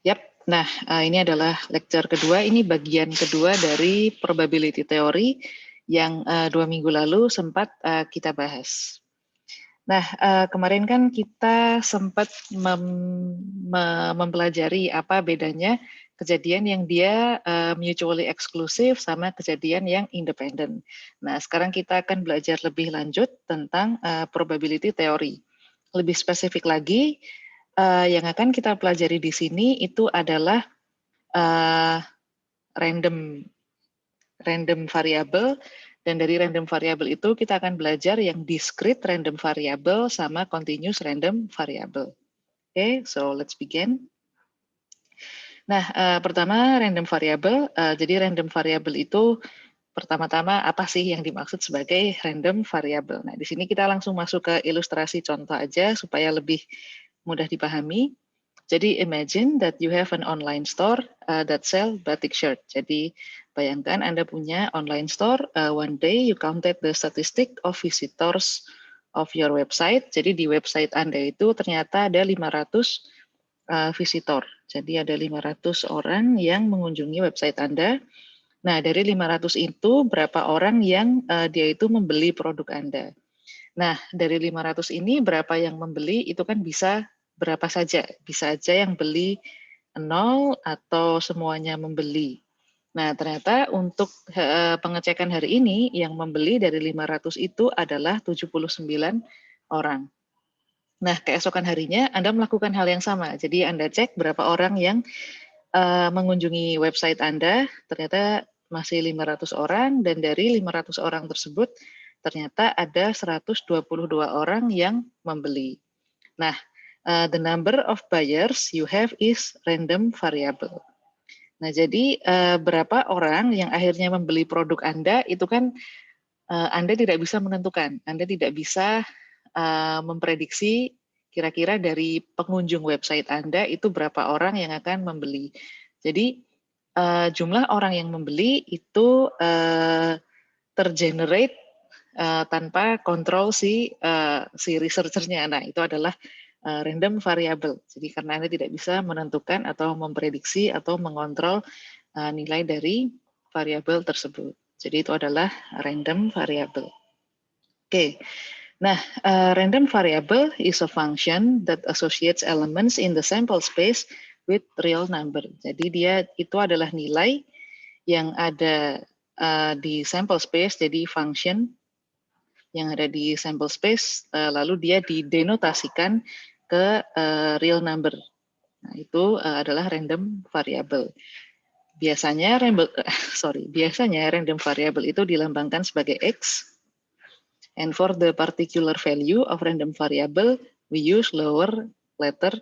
Yap, nah ini adalah lecture kedua, ini bagian kedua dari probability theory yang 2 minggu lalu sempat kita bahas. Nah, kemarin kan kita sempat mempelajari apa bedanya kejadian yang dia mutually exclusive sama kejadian yang independent. Nah, sekarang kita akan belajar lebih lanjut tentang probability theory. Lebih spesifik lagi, yang akan kita pelajari di sini itu adalah random variable, dan dari random variable itu kita akan belajar yang discrete random variable sama continuous random variable. Oke, so let's begin. Nah, pertama random variable. Jadi random variable itu pertama-tama apa sih yang dimaksud sebagai random variable? Nah, di sini kita langsung masuk ke ilustrasi contoh aja supaya lebih mudah dipahami. Jadi imagine that you have an online store that sell batik shirt. Jadi bayangkan Anda punya online store, one day you counted the statistic of visitors of your website. Jadi di website Anda itu ternyata ada 500 visitor. Jadi ada 500 orang yang mengunjungi website Anda. Nah, dari 500 itu berapa orang yang dia itu membeli produk Anda. Nah, dari 500 ini berapa yang membeli itu kan bisa berapa saja. Bisa aja yang beli 0 atau semuanya membeli. Nah, ternyata untuk pengecekan hari ini yang membeli dari 500 itu adalah 79 orang. Nah, keesokan harinya Anda melakukan hal yang sama. Jadi Anda cek berapa orang yang mengunjungi website Anda, ternyata masih 500 orang, dan dari 500 orang tersebut ternyata ada 122 orang yang membeli. Nah, the number of buyers you have is random variable. Nah, jadi berapa orang yang akhirnya membeli produk Anda itu kan Anda tidak bisa menentukan. Anda tidak bisa memprediksi kira-kira dari pengunjung website Anda itu berapa orang yang akan membeli. Jadi jumlah orang yang membeli itu tergenerate tanpa kontrol si researchernya. Nah, itu adalah random variable. Jadi karena Anda tidak bisa menentukan atau memprediksi atau mengontrol nilai dari variabel tersebut. Jadi itu adalah random variable. Oke. Nah, random variable is a function that associates elements in the sample space with real number. Jadi dia itu adalah nilai yang ada di sample space, jadi function yang ada di sample space, lalu dia didenotasikan ke real number. Nah, itu adalah random variable. Biasanya random variable itu dilambangkan sebagai X. And for the particular value of random variable, we use lower letter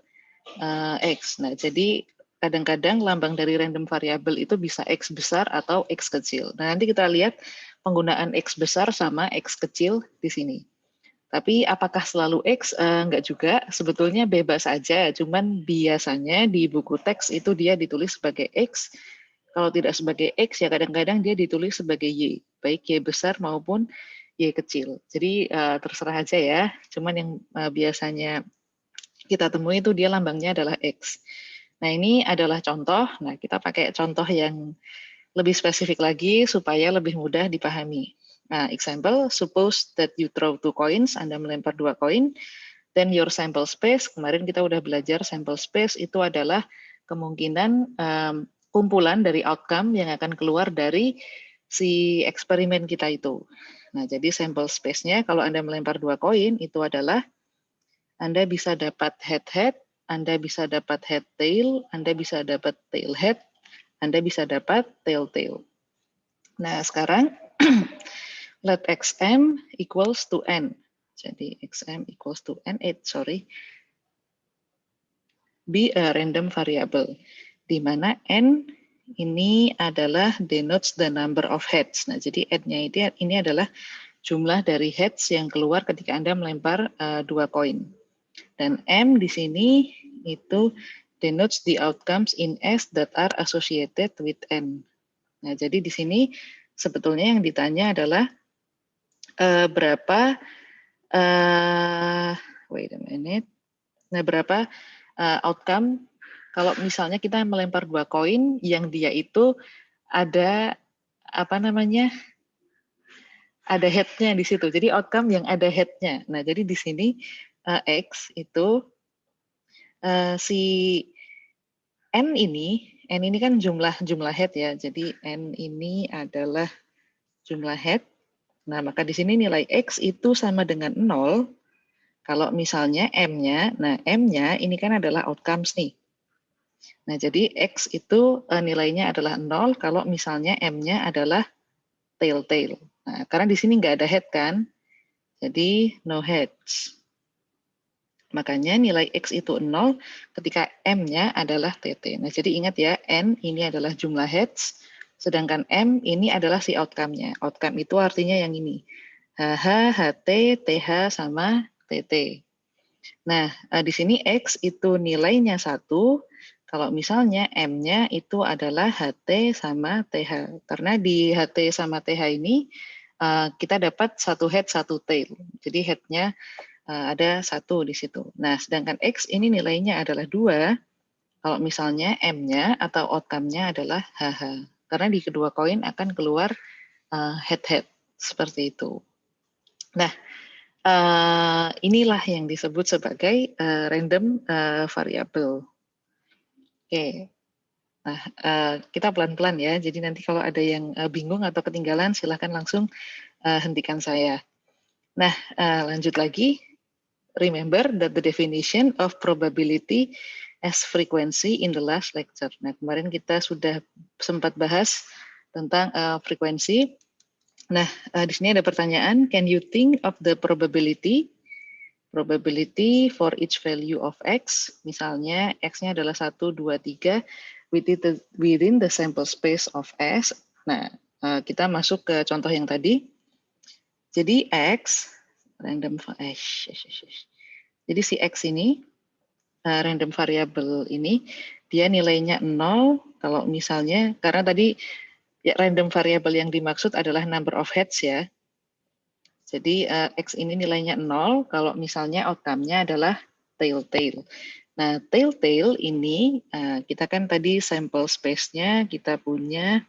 X. Nah, jadi kadang-kadang lambang dari random variable itu bisa X besar atau X kecil. Nah, nanti kita lihat penggunaan X besar sama X kecil di sini. Tapi apakah selalu X? Enggak juga, sebetulnya bebas aja. Cuman biasanya di buku teks itu dia ditulis sebagai X. Kalau tidak sebagai X, ya kadang-kadang dia ditulis sebagai Y. Baik Y besar maupun Y kecil. Jadi terserah aja ya. Cuman yang biasanya kita temui itu dia lambangnya adalah X. Nah, ini adalah contoh. Nah, kita pakai contoh yang lebih spesifik lagi supaya lebih mudah dipahami. Nah, example, suppose that you throw 2 coins, Anda melempar 2 koin, then your sample space, kemarin kita udah belajar sample space itu adalah kemungkinan kumpulan dari outcome yang akan keluar dari si eksperimen kita itu. Nah, jadi sample space-nya kalau Anda melempar 2 koin itu adalah Anda bisa dapat head-head, Anda bisa dapat head-tail, Anda bisa dapat tail-head, Anda bisa dapat tail-tail. Nah, sekarang let xm equals to n. Jadi xm equals to n, be a random variable, di mana n ini adalah denotes the number of heads. Nah, jadi n-nya ini adalah jumlah dari heads yang keluar ketika Anda melempar 2 koin. Dan M di sini itu denotes the outcomes in S that are associated with N. Nah, jadi di sini sebetulnya yang ditanya adalah berapa wait a minute. Nah, berapa outcome kalau misalnya kita melempar 2 koin yang dia itu ada apa namanya? Ada head-nya di situ. Jadi outcome yang ada head-nya. Nah, jadi di sini X itu si N ini kan jumlah head ya. Jadi N ini adalah jumlah head. Nah, maka di sini nilai X itu sama dengan 0 kalau misalnya M-nya, nah M-nya ini kan adalah outcomes nih. Nah, jadi X itu nilainya adalah 0 kalau misalnya M-nya adalah tail. Nah, karena di sini nggak ada head kan, jadi no heads. Makanya nilai X itu 0 ketika M-nya adalah TT. Nah, jadi ingat ya, N ini adalah jumlah heads, sedangkan M ini adalah si outcome-nya. Outcome itu artinya yang ini. HH, HT, TH, sama TT. Nah, di sini X itu nilainya 1, kalau misalnya M-nya itu adalah HT sama TH. Karena di HT sama TH ini, kita dapat satu head, satu tail. Jadi head-nya ada 1 di situ. Nah, sedangkan X ini nilainya adalah 2, kalau misalnya M-nya atau outcome-nya adalah HH. Karena di kedua koin akan keluar head-head, seperti itu. Nah, inilah yang disebut sebagai random variable. Oke, nah kita pelan-pelan ya, jadi nanti kalau ada yang bingung atau ketinggalan, silahkan langsung hentikan saya. Nah, lanjut lagi. Remember that the definition of probability as frequency in the last lecture. Nah, kemarin kita sudah sempat bahas tentang frekuensi. Nah, di sini ada pertanyaan, can you think of the probability for each value of X? Misalnya, X-nya adalah 1, 2, 3, within the sample space of S. Nah, kita masuk ke contoh yang tadi. Jadi X, random, jadi si X ini, random variable ini, dia nilainya 0, kalau misalnya, karena tadi ya, random variable yang dimaksud adalah number of heads ya. Jadi X ini nilainya 0, kalau misalnya outcome-nya adalah tail. Nah, tail ini, kita kan tadi sample space-nya, kita punya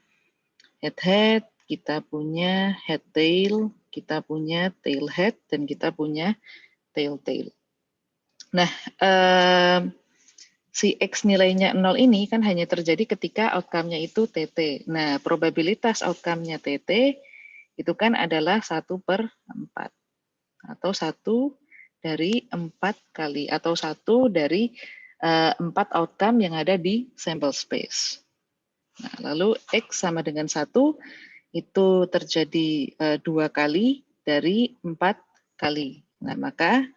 head, kita punya head tail, kita punya tail head, dan kita punya tail. Nah, si X nilainya 0 ini kan hanya terjadi ketika outcome-nya itu TT. Nah, probabilitas outcome-nya TT itu kan adalah 1/4. Atau 1 dari 4 kali. Atau 1 dari 4 outcome yang ada di sample space. Nah, lalu X sama dengan 1 itu terjadi 2 kali dari 4 kali. Nah, maka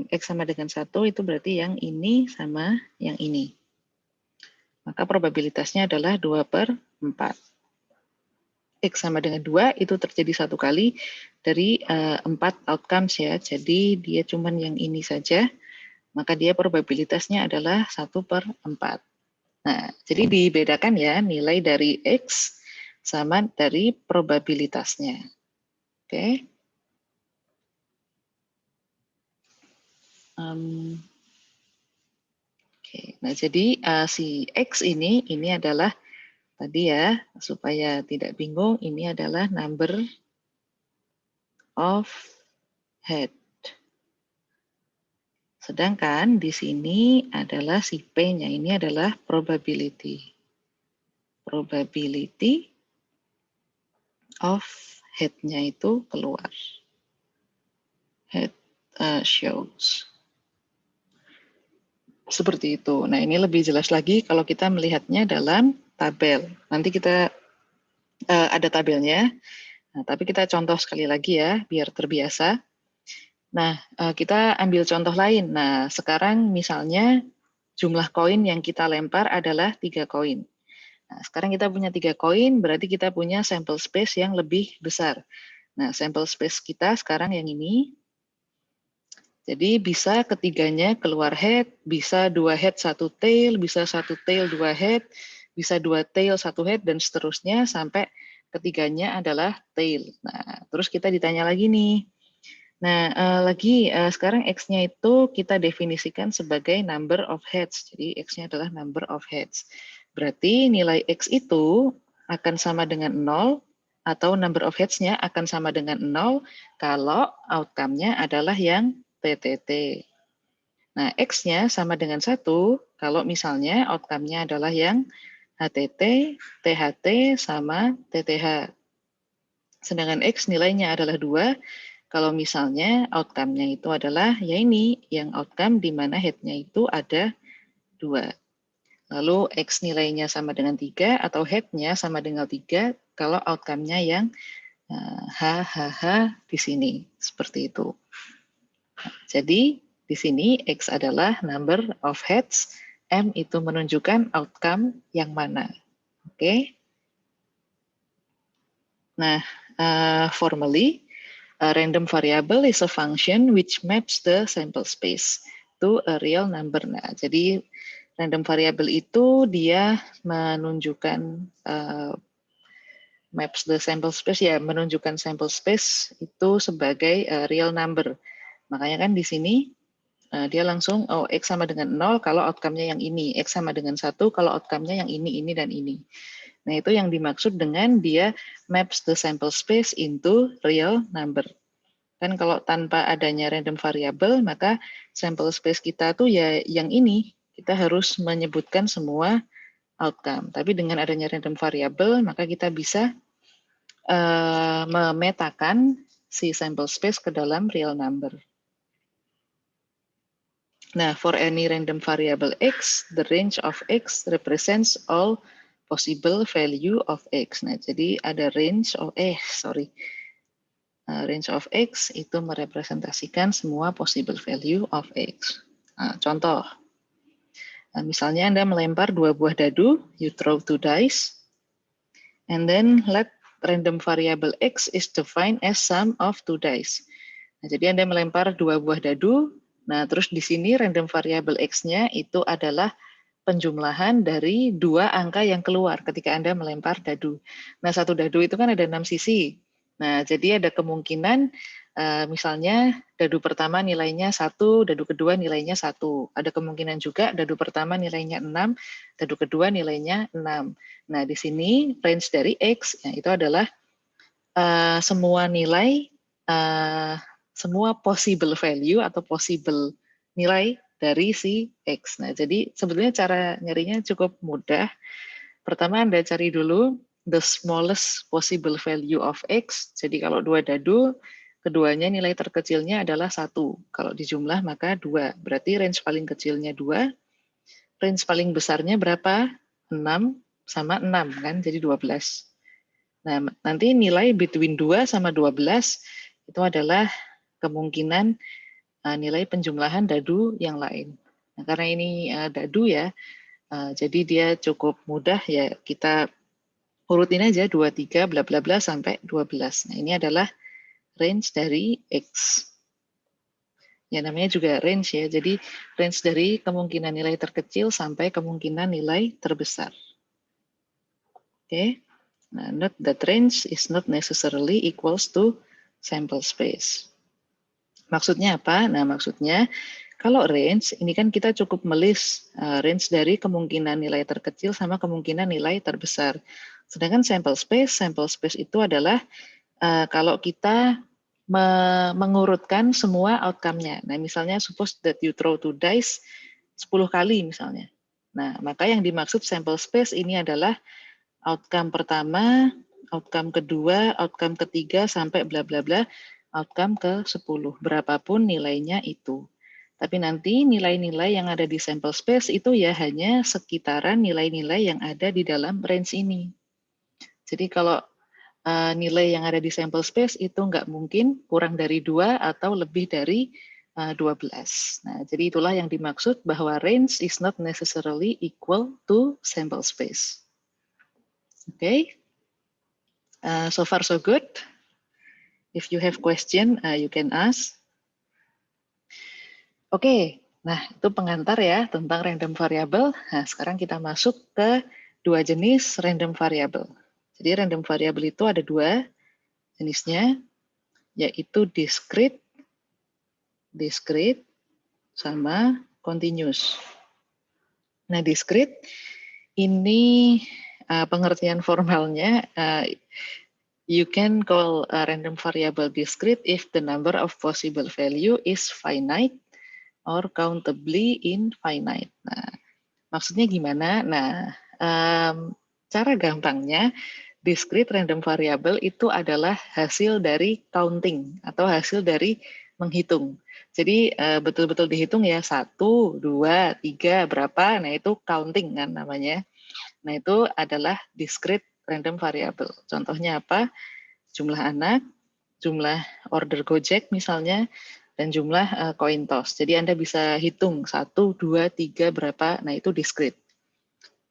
X sama dengan 1 itu berarti yang ini sama yang ini. Maka probabilitasnya adalah 2/4. X sama dengan 2 itu terjadi 1 kali dari 4 outcomes ya. Jadi dia cuman yang ini saja. Maka dia probabilitasnya adalah 1/4. Nah, jadi dibedakan ya nilai dari X sama dari probabilitasnya. Oke. Oke. Nah, jadi si X ini adalah tadi ya, supaya tidak bingung, ini adalah number of head. Sedangkan di sini adalah si P-nya, ini adalah probability. Probability of head-nya itu keluar. Head shows. Seperti itu. Nah, ini lebih jelas lagi kalau kita melihatnya dalam tabel. Nanti kita ada tabelnya. Nah, tapi kita contoh sekali lagi ya, biar terbiasa. Nah, kita ambil contoh lain. Nah, sekarang misalnya jumlah koin yang kita lempar adalah 3 koin. Nah, sekarang kita punya 3 koin, berarti kita punya sample space yang lebih besar. Nah, sample space kita sekarang yang ini. Jadi bisa ketiganya keluar head, bisa 2 head 1 tail, bisa 1 tail 2 head, bisa 2 tail 1 head, dan seterusnya sampai ketiganya adalah tail. Nah, terus kita ditanya lagi nih. Nah, sekarang X-nya itu kita definisikan sebagai number of heads. Jadi X-nya adalah number of heads. Berarti nilai X itu akan sama dengan 0 atau number of heads-nya akan sama dengan 0 kalau outcome-nya adalah yang TTT. Nah, X-nya sama dengan 1 kalau misalnya outcome-nya adalah yang HTT, THT, sama TTH. Sedangkan X nilainya adalah 2 kalau misalnya outcome-nya itu adalah ya ini, yang outcome di mana head-nya itu ada 2. Lalu X nilainya sama dengan 3 atau head-nya sama dengan 3 kalau outcome-nya yang H di sini. Seperti itu. Jadi di sini X adalah number of heads, M itu menunjukkan outcome yang mana. Oke. Nah, formally, a random variable is a function which maps the sample space to a real number. Nah, jadi random variable itu dia menunjukkan maps the sample space, ya menunjukkan sample space itu sebagai real number. Makanya kan di sini dia langsung X sama dengan 0 kalau outcome-nya yang ini, X sama dengan 1 kalau outcome-nya yang ini, dan ini. Nah, itu yang dimaksud dengan dia maps the sample space into real number. Kan kalau tanpa adanya random variable, maka sample space kita tuh ya yang ini, kita harus menyebutkan semua outcome. Tapi dengan adanya random variable, maka kita bisa memetakan si sample space ke dalam real number. Nah, for any random variable X, the range of X represents all possible value of X. Nah, jadi ada range of range of X itu merepresentasikan semua possible value of X. Nah, contoh, misalnya Anda melempar 2 buah dadu, you throw 2 dice, and then let random variable X is defined as sum of 2 dice. Nah, jadi Anda melempar 2 buah dadu, nah terus di sini random variable X-nya itu adalah penjumlahan dari 2 angka yang keluar ketika Anda melempar dadu. Nah, satu dadu itu kan ada 6 sisi. Nah, jadi ada kemungkinan misalnya dadu pertama nilainya 1, dadu kedua nilainya 1. Ada kemungkinan juga dadu pertama nilainya 6, dadu kedua nilainya 6. Nah, di sini range dari X ya, itu adalah semua nilai, semua possible value atau possible nilai dari si X. Nah, jadi sebetulnya cara nyarinya cukup mudah. Pertama Anda cari dulu the smallest possible value of X. Jadi kalau 2 dadu, keduanya nilai terkecilnya adalah 1. Kalau dijumlah maka 2. Berarti range paling kecilnya 2. Range paling besarnya berapa? 6 sama 6 kan, jadi 12. Nah, nanti nilai between 2 sama 12 itu adalah kemungkinan nilai penjumlahan dadu yang lain. Nah, karena ini dadu ya, jadi dia cukup mudah ya, kita urutin aja 2, 3, bla bla bla sampai 12. Nah, ini adalah range dari X. Ya, namanya juga range ya, jadi range dari kemungkinan nilai terkecil sampai kemungkinan nilai terbesar. Oke. Nah, note that range is not necessarily equals to sample space. Maksudnya apa? Nah, maksudnya kalau range, ini kan kita cukup melis range dari kemungkinan nilai terkecil sama kemungkinan nilai terbesar. Sedangkan sample space itu adalah kalau kita mengurutkan semua outcome-nya. Nah, misalnya suppose that you throw 2 dice 10 kali misalnya. Nah, maka yang dimaksud sample space ini adalah outcome pertama, outcome kedua, outcome ketiga, sampai bla bla bla, outcome ke-10, berapapun nilainya itu. Tapi nanti nilai-nilai yang ada di sample space itu ya hanya sekitaran nilai-nilai yang ada di dalam range ini. Jadi kalau nilai yang ada di sample space itu nggak mungkin kurang dari 2 atau lebih dari 12. Nah, jadi itulah yang dimaksud bahwa range is not necessarily equal to sample space. Okay, so far so good. If you have question, you can ask. Oke, nah itu pengantar ya tentang random variable. Nah, sekarang kita masuk ke 2 jenis random variable. Jadi random variable itu ada 2 jenisnya, yaitu discrete discrete sama continuous. Nah, discrete ini pengertian formalnya, you can call a random variable discrete if the number of possible value is finite or countably infinite. Nah, maksudnya gimana? Nah, cara gampangnya, discrete random variable itu adalah hasil dari counting atau hasil dari menghitung. Jadi betul-betul dihitung ya 1, 2, 3 berapa. Nah itu counting kan namanya. Nah itu adalah discrete random variable. Contohnya apa? Jumlah anak, jumlah order Gojek misalnya, dan jumlah coin toss. Jadi Anda bisa hitung 1, 2, 3 berapa. Nah itu discrete.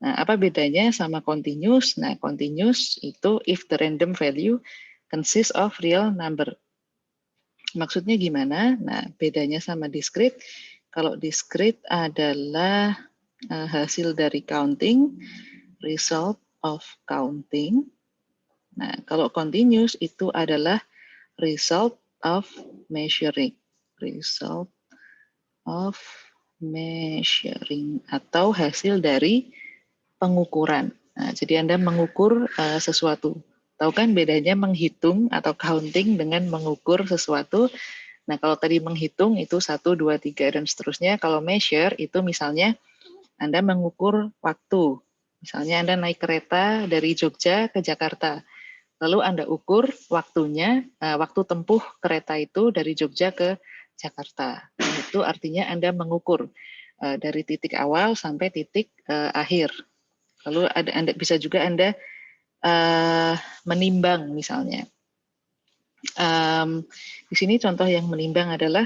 Nah, apa bedanya sama continuous? Nah, continuous itu if the random value consists of real number. Maksudnya gimana? Nah, bedanya sama discrete. Kalau discrete adalah hasil dari counting, result of counting. Nah, kalau continuous itu adalah result of measuring. Result of measuring atau hasil dari pengukuran. Nah, jadi Anda mengukur sesuatu. Tahu kan bedanya menghitung atau counting dengan mengukur sesuatu. Nah, kalau tadi menghitung itu 1, 2, 3, dan seterusnya. Kalau measure itu misalnya Anda mengukur waktu. Misalnya Anda naik kereta dari Jogja ke Jakarta. Lalu Anda ukur waktunya, waktu tempuh kereta itu dari Jogja ke Jakarta. Nah, itu artinya Anda mengukur dari titik awal sampai titik akhir. Lalu Anda bisa juga Anda menimbang misalnya. Di sini contoh yang menimbang adalah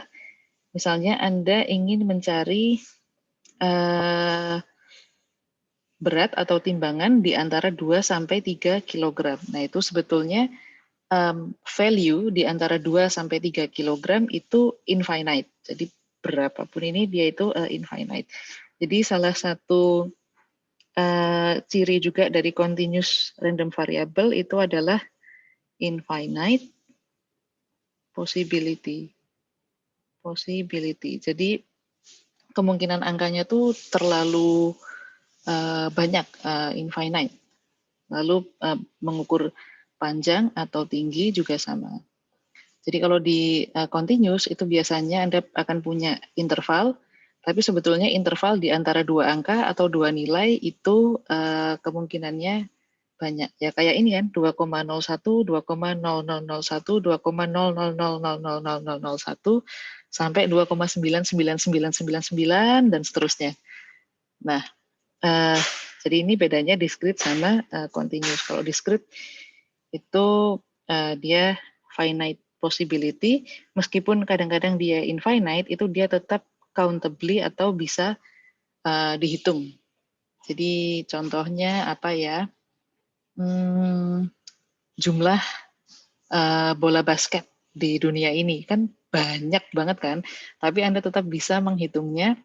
misalnya Anda ingin mencari berat atau timbangan di antara 2 sampai 3 kg. Nah, itu sebetulnya value di antara 2 sampai 3 kg itu infinite. Jadi berapapun ini dia itu infinite. Jadi salah satu ciri juga dari continuous random variable itu adalah infinite possibility. Jadi kemungkinan angkanya tuh terlalu banyak, infinite. Lalu mengukur panjang atau tinggi juga sama. Jadi kalau di continuous itu biasanya Anda akan punya interval, tapi sebetulnya interval di antara dua angka atau dua nilai itu kemungkinannya banyak. Ya kayak ini kan 2,01, 2,0001, 2,00000001 sampai 2,99999 dan seterusnya. Nah, jadi ini bedanya discrete sama continuous. Kalau discrete itu dia finite possibility, meskipun kadang-kadang dia infinite, itu dia tetap countably atau bisa dihitung. Jadi contohnya apa ya? Jumlah bola basket di dunia ini kan banyak banget kan, tapi Anda tetap bisa menghitungnya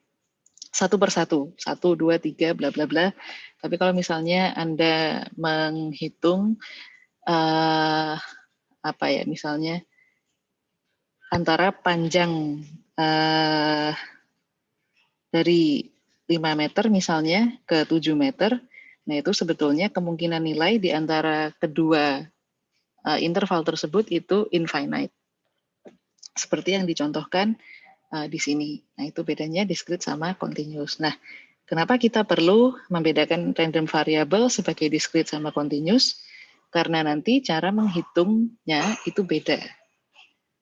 satu persatu, 1, 2, 3, bla bla bla. Tapi kalau misalnya Anda menghitung apa ya, misalnya antara panjang dari 5 meter misalnya ke 7 meter, nah itu sebetulnya kemungkinan nilai di antara kedua interval tersebut itu infinite. Seperti yang dicontohkan di sini. Nah, itu bedanya discrete sama continuous. Nah, kenapa kita perlu membedakan random variable sebagai discrete sama continuous? Karena nanti cara menghitungnya itu beda.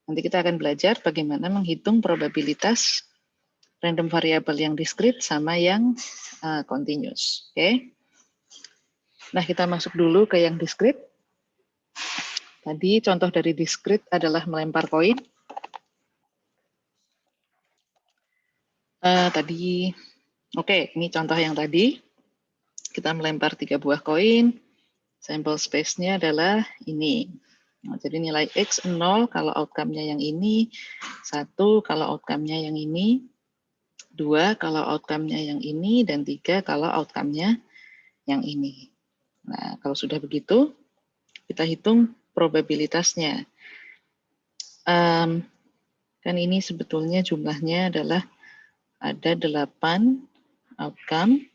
Nanti kita akan belajar bagaimana menghitung probabilitas random variable yang discrete sama yang continuous. Oke. Nah, kita masuk dulu ke yang discrete. Tadi contoh dari discrete adalah melempar koin. Oke, ini contoh yang tadi. Kita melempar 3 buah koin. Sample space-nya adalah ini. Nah, jadi nilai X 0 kalau outcome-nya yang ini, 1 kalau outcome-nya yang ini, 2 kalau outcome-nya yang ini, dan 3 kalau outcome-nya yang ini. Nah, kalau sudah begitu, kita hitung probabilitasnya. Kan ini sebetulnya jumlahnya adalah ada 8 outcome.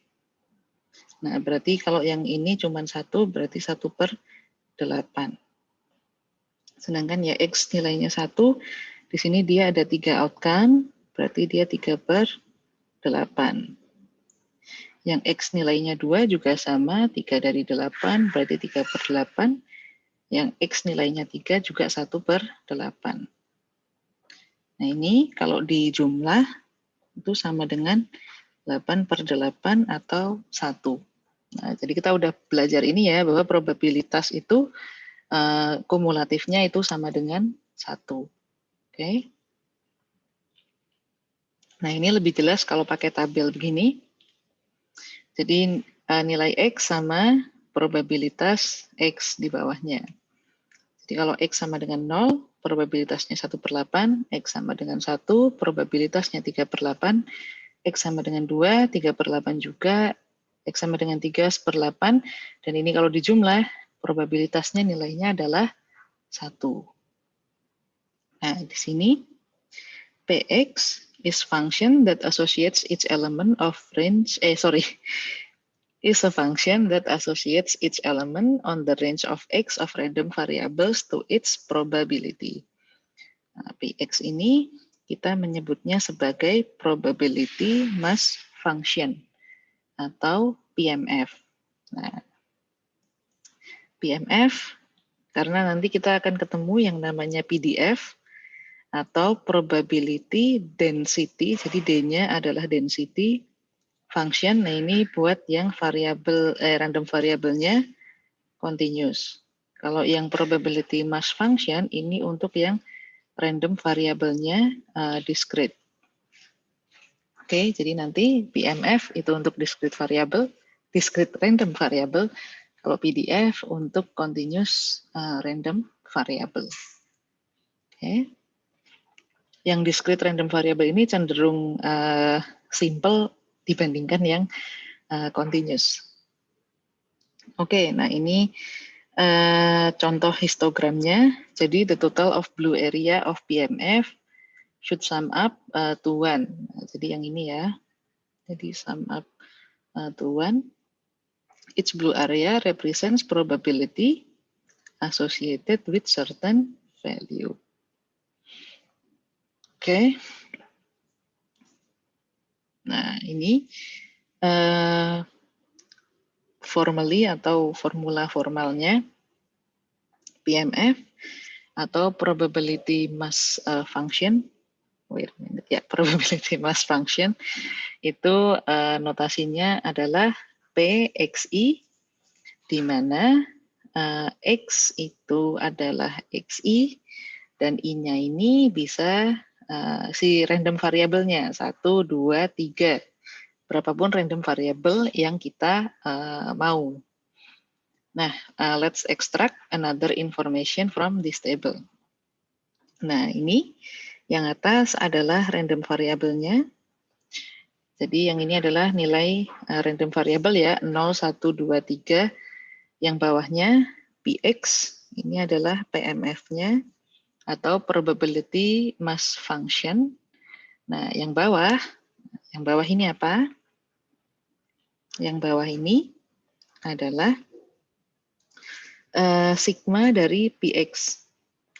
Nah, berarti kalau yang ini cuma 1, berarti 1/8. Sedangkan ya X nilainya 1, di sini dia ada 3 outcome, berarti dia 3/8. Yang X nilainya 2 juga sama, 3 dari 8, berarti 3/8. Yang X nilainya 3 juga 1/8. Nah ini kalau di jumlah, itu sama dengan 8/8 atau 1. Nah, jadi kita udah belajar ini ya, bahwa probabilitas itu kumulatifnya itu sama dengan 1. Oke. Nah, ini lebih jelas kalau pakai tabel begini. Jadi nilai X sama probabilitas X di bawahnya. Jadi kalau X sama dengan 0, probabilitasnya 1/8, X sama dengan 1, probabilitasnya 3/8, X sama dengan 2, 3/8 juga, X sama dengan 3, 1/8, dan ini kalau dijumlah, probabilitasnya nilainya adalah 1. Nah, di sini Px is function that associates each element of range, is a function that associates each element on the range of X of random variables to its probability. Nah, Px ini kita menyebutnya sebagai probability mass function atau PMF. Nah, PMF karena nanti kita akan ketemu yang namanya PDF atau probability density. Jadi D-nya adalah density function. Nah, ini buat yang variabel random variabelnya continuous. Kalau yang probability mass function ini untuk yang random variabelnya discrete. Oke, jadi nanti PMF itu untuk discrete variable, discrete random variable. Kalau PDF untuk continuous random variable. Oke. Yang discrete random variable ini cenderung simple dibandingkan yang continuous. Oke, nah ini contoh histogramnya. Jadi the total of blue area of PMF should sum up to 1. Nah, jadi yang ini ya. Jadi sum up to 1. Each blue area represents probability associated with certain value. Oke. Nah, ini formally atau formula formalnya PMF atau probability mass function. Wait a minute, ya, probability mass function itu notasinya adalah PXI, di mana X itu adalah XI dan I-nya ini bisa si random variabelnya 1, 2, 3. Berapapun random variable yang kita mau. Nah, let's extract another information from this table. Nah, ini yang atas adalah random variabelnya. Jadi yang ini adalah nilai random variable ya, 0, 1, 2, 3. Yang bawahnya Px, ini adalah PMF-nya atau probability mass function. Nah, yang bawah ini apa? Yang bawah ini adalah sigma dari Px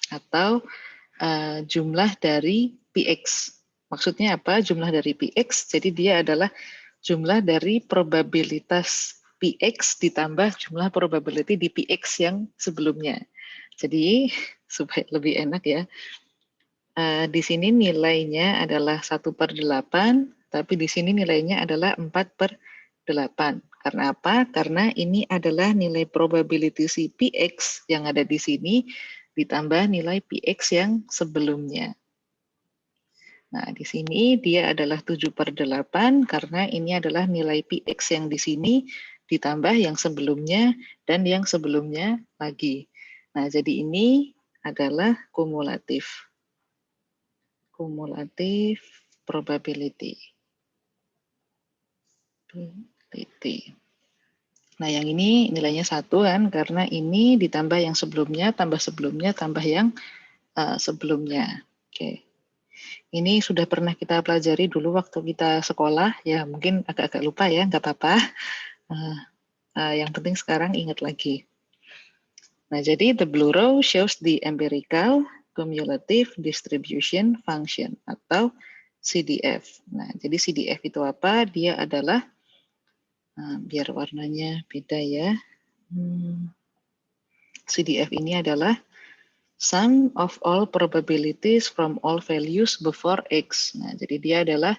atau jumlah dari Px. Maksudnya apa? Jumlah dari Px, jadi dia adalah jumlah dari probabilitas Px ditambah jumlah probability di Px yang sebelumnya. Jadi supaya lebih enak ya, di sini nilainya adalah 1/8, tapi di sini nilainya adalah 4/8. Karena apa? Karena ini adalah nilai probability si Px yang ada di sini ditambah nilai Px yang sebelumnya. Nah, di sini dia adalah 7/8 karena ini adalah nilai Px yang di sini ditambah yang sebelumnya dan yang sebelumnya lagi. Nah, jadi ini adalah kumulatif. Kumulatif probability. Nah, yang ini nilainya 1 kan, karena ini ditambah yang sebelumnya, tambah yang sebelumnya. Oke. Ini sudah pernah kita pelajari dulu waktu kita sekolah, ya mungkin agak-agak lupa ya, nggak apa-apa. Yang penting sekarang ingat lagi. Nah, jadi the blue row shows the empirical cumulative distribution function atau CDF. Nah, jadi CDF itu apa? Dia adalah, biar warnanya beda ya. CDF ini adalah sum of all probabilities from all values before X. Nah, jadi dia adalah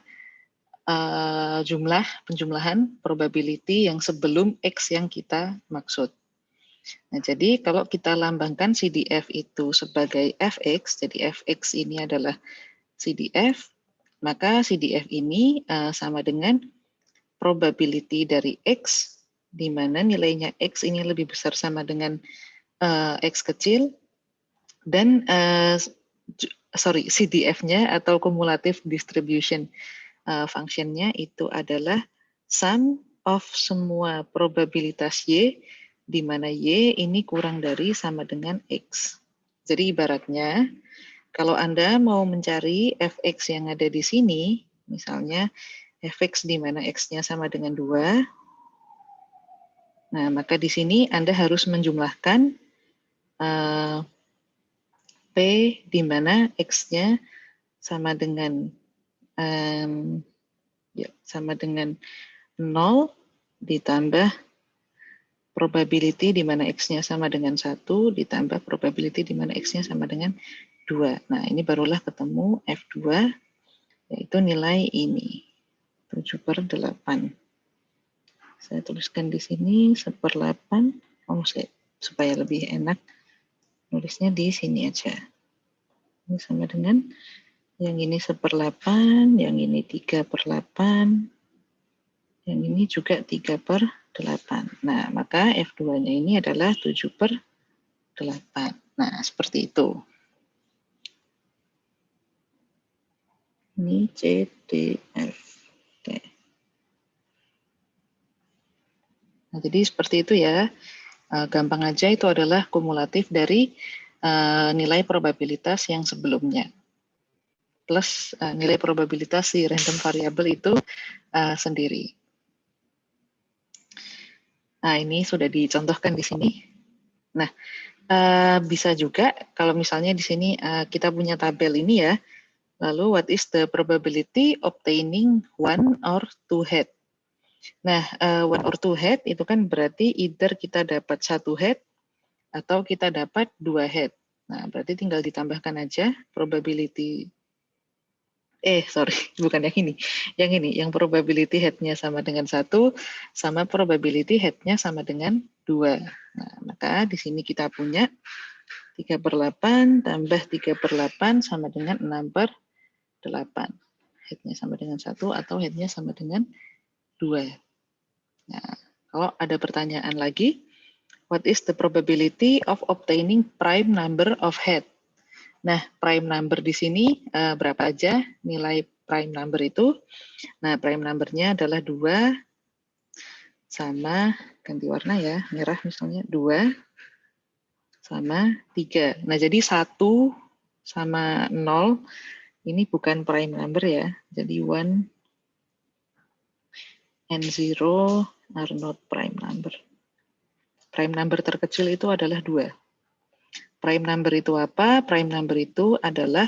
penjumlahan probability yang sebelum X yang kita maksud. Nah, jadi kalau kita lambangkan CDF itu sebagai fx, jadi fx ini adalah CDF, maka CDF ini sama dengan probability dari x, di mana nilainya x ini lebih besar sama dengan x kecil, dan CDF-nya atau cumulative distribution function-nya itu adalah sum of semua probabilitas Y, di mana Y ini kurang dari sama dengan X. Jadi ibaratnya, kalau Anda mau mencari fx yang ada di sini, misalnya fx di mana x-nya sama dengan 2, nah maka di sini Anda harus menjumlahkan P di mana x-nya sama dengan sama dengan 0 ditambah probability di mana X-nya sama dengan 1 ditambah probability di mana X-nya sama dengan 2. Nah, ini barulah ketemu F2, yaitu nilai ini, 7/8. Saya tuliskan di sini 1/8, supaya lebih enak, nulisnya di sini aja. Ini sama dengan yang ini 1/8, yang ini 3/8, yang ini juga 3/8. Nah, maka F2-nya ini adalah 7/8. Nah, seperti itu. Ini C, D, F, G. Nah, jadi seperti itu ya. Gampang aja, itu adalah kumulatif dari nilai probabilitas yang sebelumnya. Plus nilai probabilitas si random variable itu sendiri. Nah, ini sudah dicontohkan di sini. Nah, bisa juga kalau misalnya di sini kita punya tabel ini ya, lalu what is the probability obtaining one or two head? Nah, one or two head itu kan berarti either kita dapat 1 head atau kita dapat 2 head. Nah, berarti tinggal ditambahkan aja probability, bukan yang ini. Yang ini, yang probability head-nya sama dengan 1, sama probability head-nya sama dengan 2. Nah, maka di sini kita punya 3/8 tambah 3/8 sama dengan 6/8. Head-nya sama dengan 1 atau head-nya sama dengan 2. Nah, kalau ada pertanyaan lagi, what is the probability of obtaining prime number of head? Nah, prime number di sini berapa aja nilai prime number itu? Nah, prime number-nya adalah 2 sama, ganti warna ya, merah misalnya, 2 sama 3. Nah, jadi 1 sama 0 ini bukan prime number ya. Jadi 1 and 0 are not prime number. Prime number terkecil itu adalah 2. Prime number itu apa? Prime number itu adalah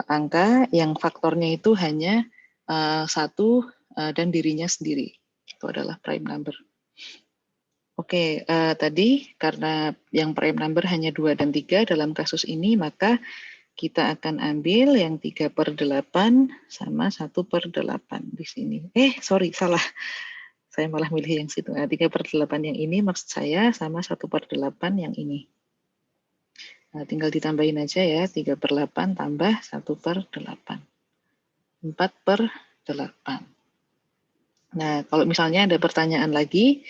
angka yang faktornya itu hanya 1 dan dirinya sendiri. Itu adalah prime number. Oke, tadi karena yang prime number hanya 2 dan 3 dalam kasus ini, maka kita akan ambil yang 3/8 sama 1/8 di sini. Salah. Saya malah milih yang situ. Nah, 3/8 yang ini maksud saya sama 1/8 yang ini. Nah, tinggal ditambahin aja ya, 3/8 tambah 1/8. 4/8. Nah, kalau misalnya ada pertanyaan lagi,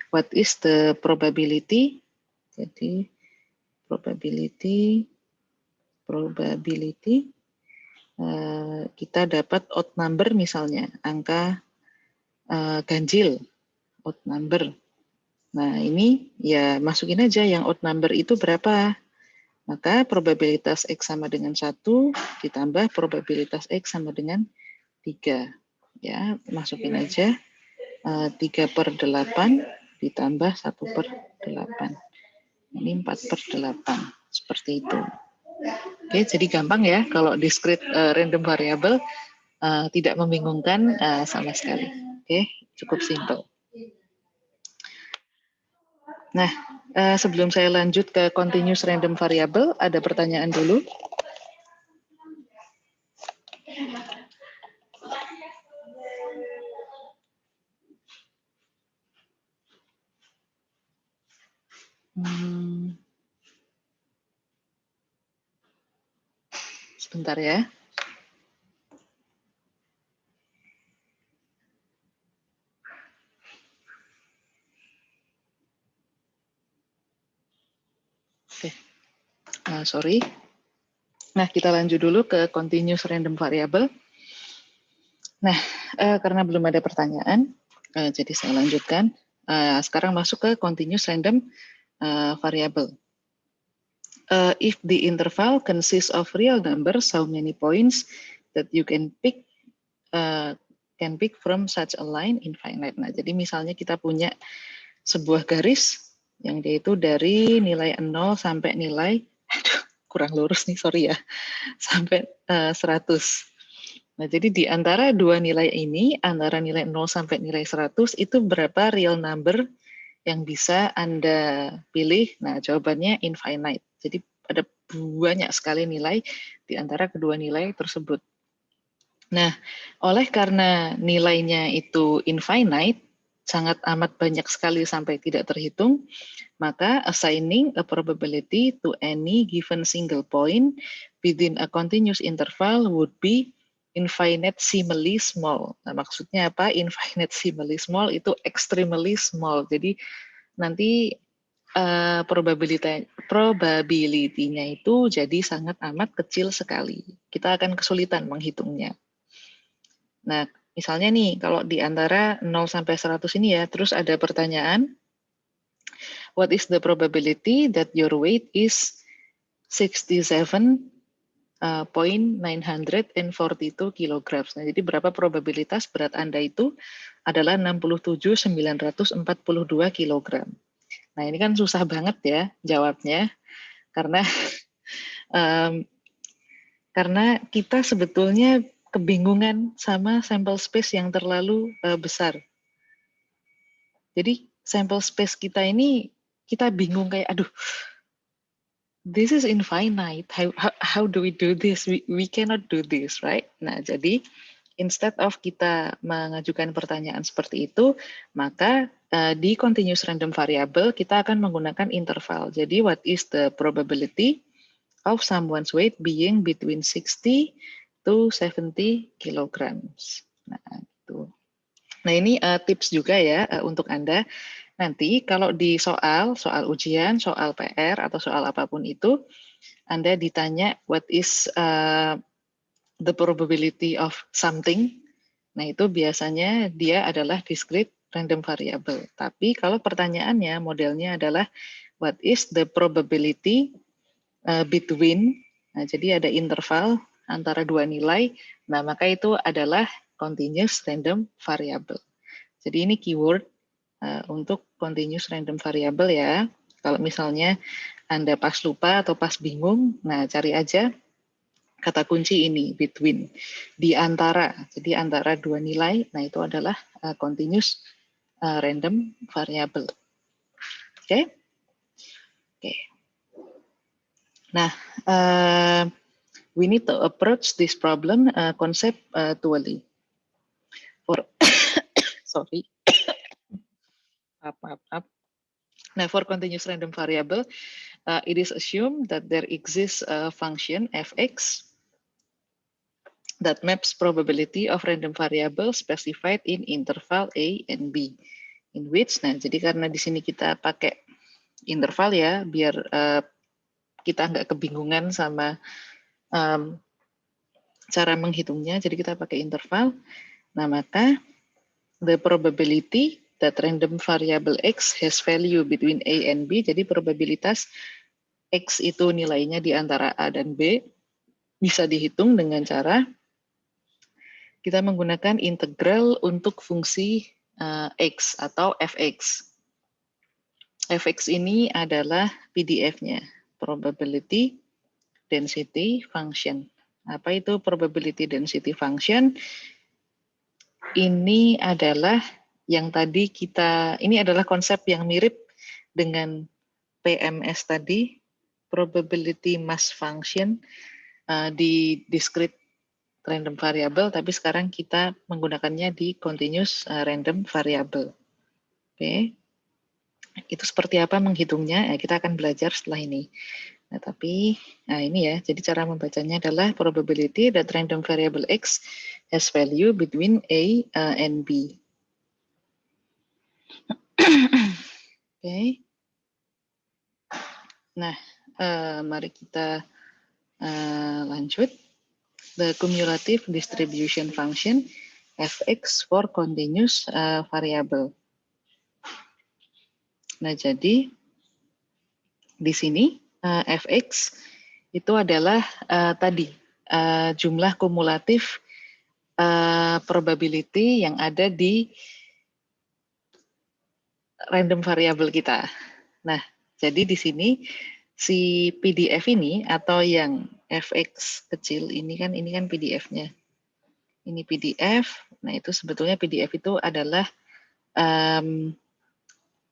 what is the probability? Jadi, probability, kita dapat odd number misalnya, angka ganjil, odd number. Nah, ini ya masukin aja yang odd number itu berapa. Maka probabilitas X sama dengan 1 ditambah probabilitas X sama dengan 3. Ya, masukin aja 3/8 ditambah 1/8. Ini 4/8. Seperti itu. Oke, jadi gampang ya kalau discrete random variable, tidak membingungkan sama sekali. Oke, cukup simple. Nah, sebelum saya lanjut ke continuous random variable, ada pertanyaan dulu. Sebentar ya. Oke, sorry. Nah, kita lanjut dulu ke continuous random variable. Nah, karena belum ada pertanyaan, jadi saya lanjutkan. Sekarang masuk ke continuous random variable. If the interval consists of real numbers, how many points that you can pick from such a line infinite. Nah, jadi misalnya kita punya sebuah garis yang dia itu dari nilai 0 sampai nilai, kurang lurus nih, sorry ya, sampai 100. Nah, jadi di antara dua nilai ini, antara nilai 0 sampai nilai 100, itu berapa real number yang bisa Anda pilih? Nah, jawabannya infinite. Jadi ada banyak sekali nilai di antara kedua nilai tersebut. Nah, oleh karena nilainya itu infinite, sangat amat banyak sekali sampai tidak terhitung, maka assigning a probability to any given single point within a continuous interval would be infinitesimally small. Nah, maksudnya apa? Infinitesimally small itu extremely small. Jadi nanti probability-nya itu jadi sangat amat kecil sekali. Kita akan kesulitan menghitungnya. Nah, misalnya nih, kalau di antara 0 sampai 100 ini ya, terus ada pertanyaan, what is the probability that your weight is 67.942 kilograms. Nah, jadi berapa probabilitas berat Anda itu adalah 67.942 kilogram. Nah, ini kan susah banget ya jawabnya, karena karena kita sebetulnya kebingungan sama sampel space yang terlalu besar. Jadi sampel space kita ini kita bingung kayak, aduh, this is infinite. How do we do this? We cannot do this, right? Nah, jadi instead of kita mengajukan pertanyaan seperti itu, maka di continuous random variable kita akan menggunakan interval. Jadi what is the probability of someone's weight being between 60 to 70 kilograms. Nah, itu. Nah, ini tips juga ya untuk Anda. Nanti kalau di soal ujian, soal PR, atau soal apapun itu, Anda ditanya what is the probability of something, nah itu biasanya dia adalah discrete random variable. Tapi kalau pertanyaannya, modelnya adalah what is the probability between, nah jadi ada interval antara dua nilai, nah maka itu adalah continuous random variable. Jadi ini keyword untuk continuous random variable ya. Kalau misalnya Anda pas lupa atau pas bingung, nah cari aja kata kunci ini, between, di antara. Jadi antara dua nilai, nah itu adalah continuous random variable. Oke? Oke. Nah, we need to approach this problem conceptually. Sorry. Now, for continuous random variable, it is assumed that there exists a function fx that maps probability of random variable specified in interval a and b, in which, nah jadi karena di sini kita pakai interval ya, biar kita nggak kebingungan sama cara menghitungnya, jadi kita pakai interval. Nah maka the probability that random variable x has value between a and b, jadi probabilitas X itu nilainya di antara A dan B, bisa dihitung dengan cara kita menggunakan integral untuk fungsi X atau fx. Fx ini adalah PDF-nya, probability density function. Apa itu probability density function? Ini adalah yang tadi ini adalah konsep yang mirip dengan PMS tadi, probability mass function di discrete random variable, tapi sekarang kita menggunakannya di continuous random variable. Oke, itu seperti apa menghitungnya? Kita akan belajar setelah ini. Nah ini ya, jadi cara membacanya adalah probability that random variable X has value between A and B. Oke. Nah, mari kita lanjut. The cumulative distribution function fx for continuous variable. Nah, jadi di sini fx itu adalah tadi jumlah kumulatif probability yang ada di random variable kita. Nah, jadi di sini si PDF ini atau yang fx kecil ini kan PDF-nya. Ini PDF. Nah, itu sebetulnya PDF itu adalah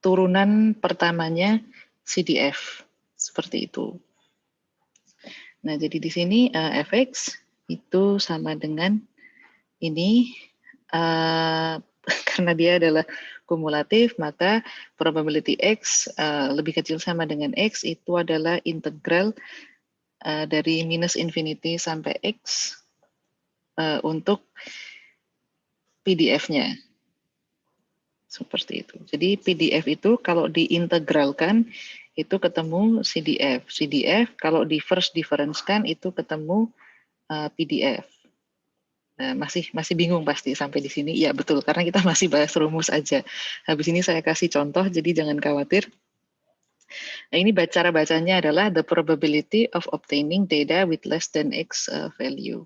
turunan pertamanya CDF. Seperti itu. Nah, jadi di sini fx itu sama dengan ini karena dia adalah kumulatif, maka probability X lebih kecil sama dengan X itu adalah integral dari minus infinity sampai X untuk PDF-nya. Seperti itu. Jadi PDF itu kalau diintegralkan itu ketemu CDF. CDF kalau di first difference-kan itu ketemu PDF. Nah, masih bingung pasti sampai di sini. Ya betul, karena kita masih bahas rumus aja. Habis ini saya kasih contoh, jadi jangan khawatir. Nah, ini cara bacanya adalah the probability of obtaining data with less than X value.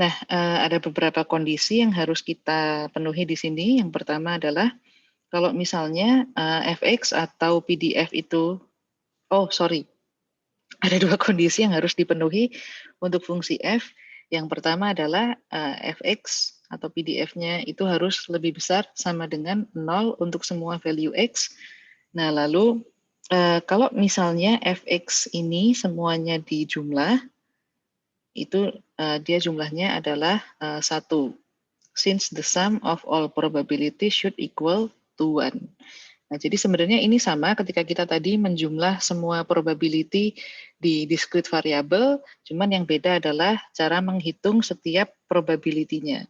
Nah, ada beberapa kondisi yang harus kita penuhi di sini. Yang pertama adalah kalau misalnya fx atau PDF itu, ada dua kondisi yang harus dipenuhi untuk fungsi f. Yang pertama adalah fx atau PDF-nya itu harus lebih besar sama dengan 0 untuk semua value x. Nah, lalu kalau misalnya fx ini semuanya dijumlah, itu dia jumlahnya adalah 1. Since the sum of all probability should equal to 1. Nah, jadi sebenarnya ini sama ketika kita tadi menjumlah semua probability di discrete variable, cuman yang beda adalah cara menghitung setiap probability-nya.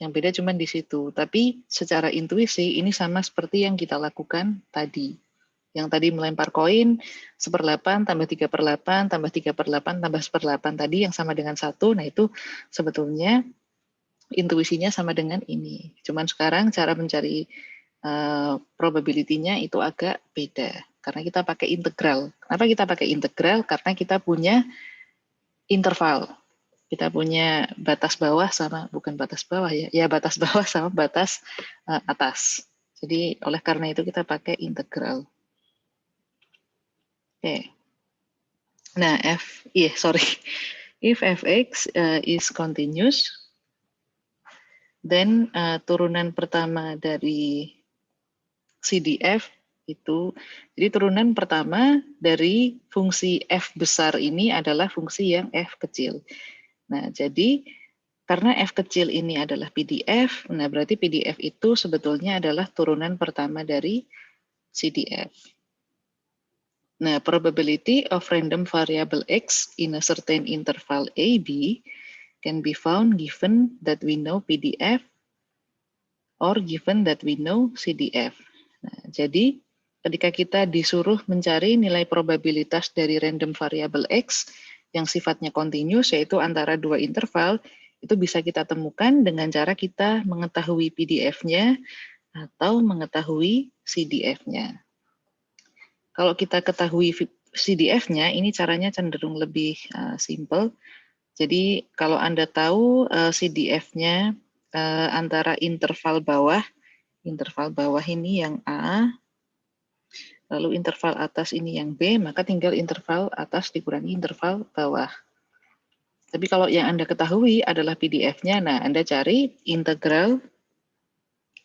Yang beda cuman di situ. Tapi secara intuisi ini sama seperti yang kita lakukan tadi. Yang tadi melempar koin 1/8 tambah 3/8 tambah 3/8 tambah 1/8 tadi yang sama dengan 1. Nah, itu sebetulnya intuisinya sama dengan ini. Cuman sekarang cara mencari probability-nya itu agak beda. Karena kita pakai integral. Kenapa kita pakai integral? Karena kita punya interval. Kita punya batas bawah sama, bukan batas bawah ya, batas bawah sama batas atas. Jadi oleh karena itu kita pakai integral. Oke. Nah, if fx is continuous, then turunan pertama dari CDF itu, jadi turunan pertama dari fungsi f besar ini adalah fungsi yang f kecil. Nah, jadi karena f kecil ini adalah PDF, nah berarti PDF itu sebetulnya adalah turunan pertama dari CDF. Nah, probability of random variable X in a certain interval AB can be found given that we know PDF or given that we know CDF. Nah, jadi ketika kita disuruh mencari nilai probabilitas dari random variable X yang sifatnya continuous, yaitu antara dua interval, itu bisa kita temukan dengan cara kita mengetahui PDF-nya atau mengetahui CDF-nya. Kalau kita ketahui CDF-nya, ini caranya cenderung lebih simple. Jadi kalau Anda tahu CDF-nya antara interval bawah ini yang A, lalu interval atas ini yang B, maka tinggal interval atas dikurangi interval bawah. Tapi kalau yang Anda ketahui adalah PDF-nya, nah Anda cari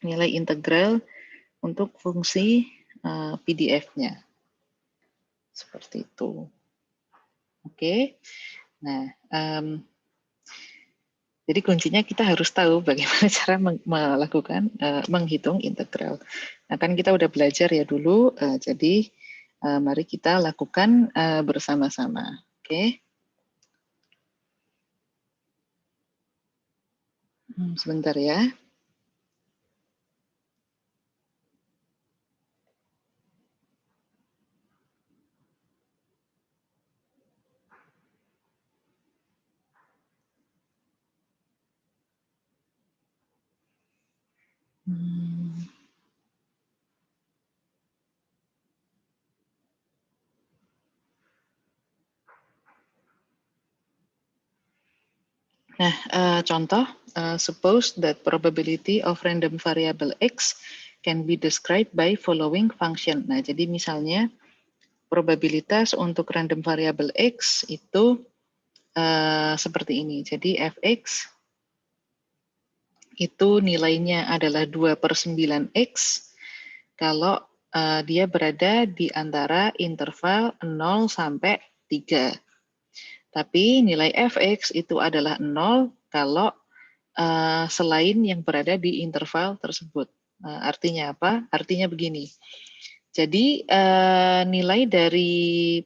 nilai integral untuk fungsi PDF-nya. Seperti itu. Oke. Nah, jadi kuncinya kita harus tahu bagaimana cara melakukan menghitung integral. Nah, kan kita udah belajar ya dulu, jadi mari kita lakukan bersama-sama. Oke. Sebentar ya. Nah, contoh, suppose that probability of random variable X can be described by following function. Nah, jadi misalnya probabilitas untuk random variable X itu seperti ini. Jadi fx itu nilainya adalah 2/9x kalau dia berada di antara interval 0 sampai 3. Tapi nilai fx itu adalah 0 kalau selain yang berada di interval tersebut. Artinya apa? Artinya begini. Jadi nilai dari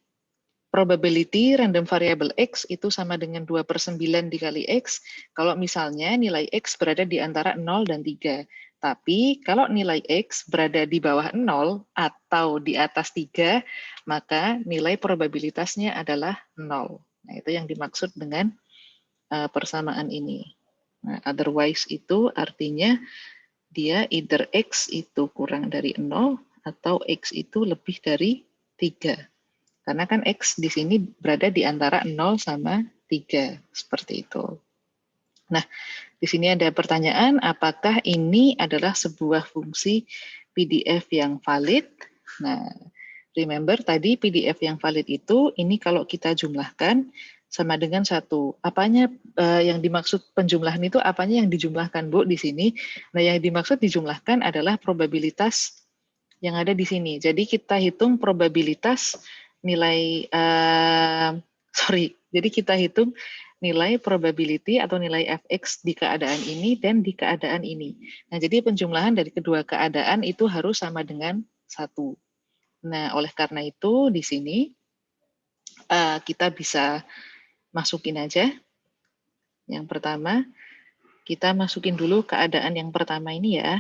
probability random variable X itu sama dengan 2/9 dikali X, kalau misalnya nilai X berada di antara 0 dan 3. Tapi kalau nilai X berada di bawah 0 atau di atas 3, maka nilai probabilitasnya adalah 0. Nah, itu yang dimaksud dengan persamaan ini. Nah, otherwise itu artinya dia either X itu kurang dari 0 atau X itu lebih dari 3. Karena kan X di sini berada di antara 0 sama 3, seperti itu. Nah, di sini ada pertanyaan, apakah ini adalah sebuah fungsi PDF yang valid? Nah, remember tadi PDF yang valid itu, ini kalau kita jumlahkan sama dengan 1. Apanya yang dimaksud penjumlahan itu, apanya yang dijumlahkan, Bu, di sini? Nah, yang dimaksud dijumlahkan adalah probabilitas yang ada di sini. Jadi kita hitung probabilitas nilai jadi kita hitung nilai probability atau nilai fx di keadaan ini dan di keadaan ini. Nah, jadi penjumlahan dari kedua keadaan itu harus sama dengan 1. Nah, oleh karena itu di sini kita bisa masukin aja. Yang pertama, kita masukin dulu keadaan yang pertama ini ya.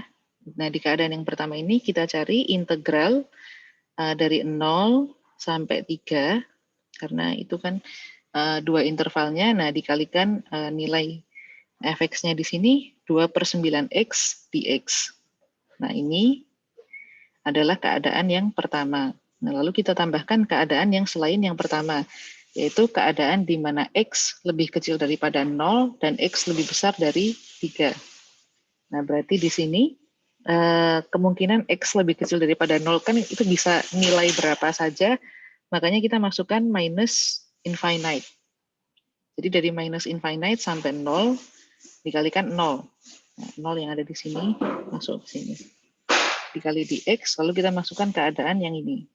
Nah, di keadaan yang pertama ini kita cari integral dari 0 sampai 3, karena itu kan dua intervalnya, nah dikalikan nilai fx-nya di sini 2/9x dx. Nah, ini adalah keadaan yang pertama. Nah, lalu kita tambahkan keadaan yang selain yang pertama, yaitu keadaan di mana x lebih kecil daripada 0 dan x lebih besar dari 3. Nah, berarti di sini kemungkinan x lebih kecil daripada 0 kan itu bisa nilai berapa saja, makanya kita masukkan minus infinite. Jadi dari minus infinite sampai 0 dikalikan 0. Nah, 0 yang ada di sini masuk ke sini. Dikali di X, lalu kita masukkan keadaan yang ini.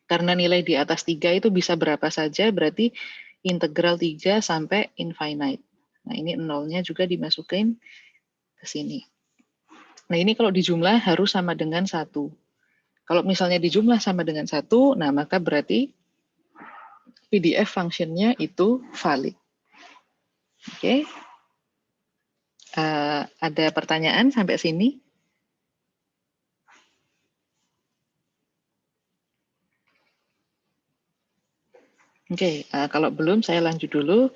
Karena nilai di atas 3 itu bisa berapa saja, berarti integral 3 sampai infinite. Nah, ini 0-nya juga dimasukin ke sini. Nah, ini kalau dijumlah harus sama dengan 1. Kalau misalnya dijumlah sama dengan 1, nah maka berarti PDF function-nya itu valid. Oke. Ada pertanyaan sampai sini? Oke, kalau belum saya lanjut dulu.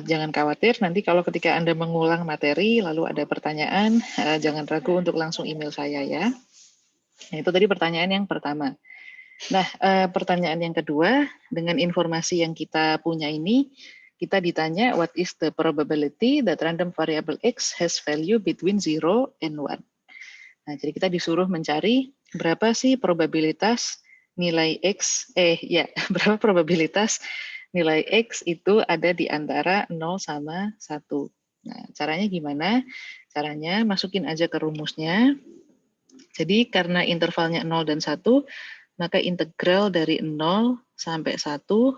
Jangan khawatir, nanti kalau ketika Anda mengulang materi, lalu ada pertanyaan, jangan ragu untuk langsung email saya ya. Nah, itu tadi pertanyaan yang pertama. Nah, pertanyaan yang kedua, dengan informasi yang kita punya ini, kita ditanya, what is the probability that random variable X has value between 0 and 1? Nah, jadi kita disuruh mencari berapa sih probabilitas nilai X, berapa probabilitas nilai X itu ada di antara 0 sama 1. Nah, caranya gimana? Caranya masukin aja ke rumusnya. Jadi karena intervalnya 0 dan 1, maka integral dari 0 sampai 1,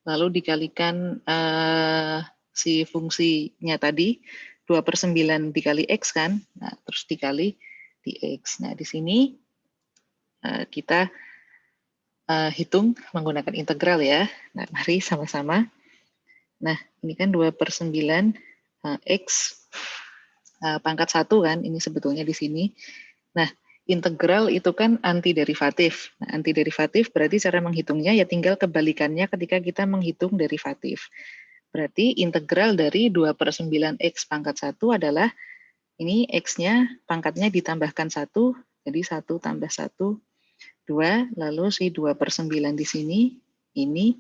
lalu dikalikan si fungsinya tadi, 2/9 dikali X kan, nah, terus dikali di X. Nah, di sini kita hitung menggunakan integral ya. Nah, mari sama-sama. Nah, ini kan 2/9 X pangkat 1 kan, ini sebetulnya di sini. Nah, integral itu kan antiderivatif. Nah, antiderivatif berarti cara menghitungnya ya tinggal kebalikannya ketika kita menghitung derivatif. Berarti integral dari 2/9 X pangkat 1 adalah ini X-nya pangkatnya ditambahkan 1, jadi 1 tambah 1, 2, lalu si 2/9 di sini, ini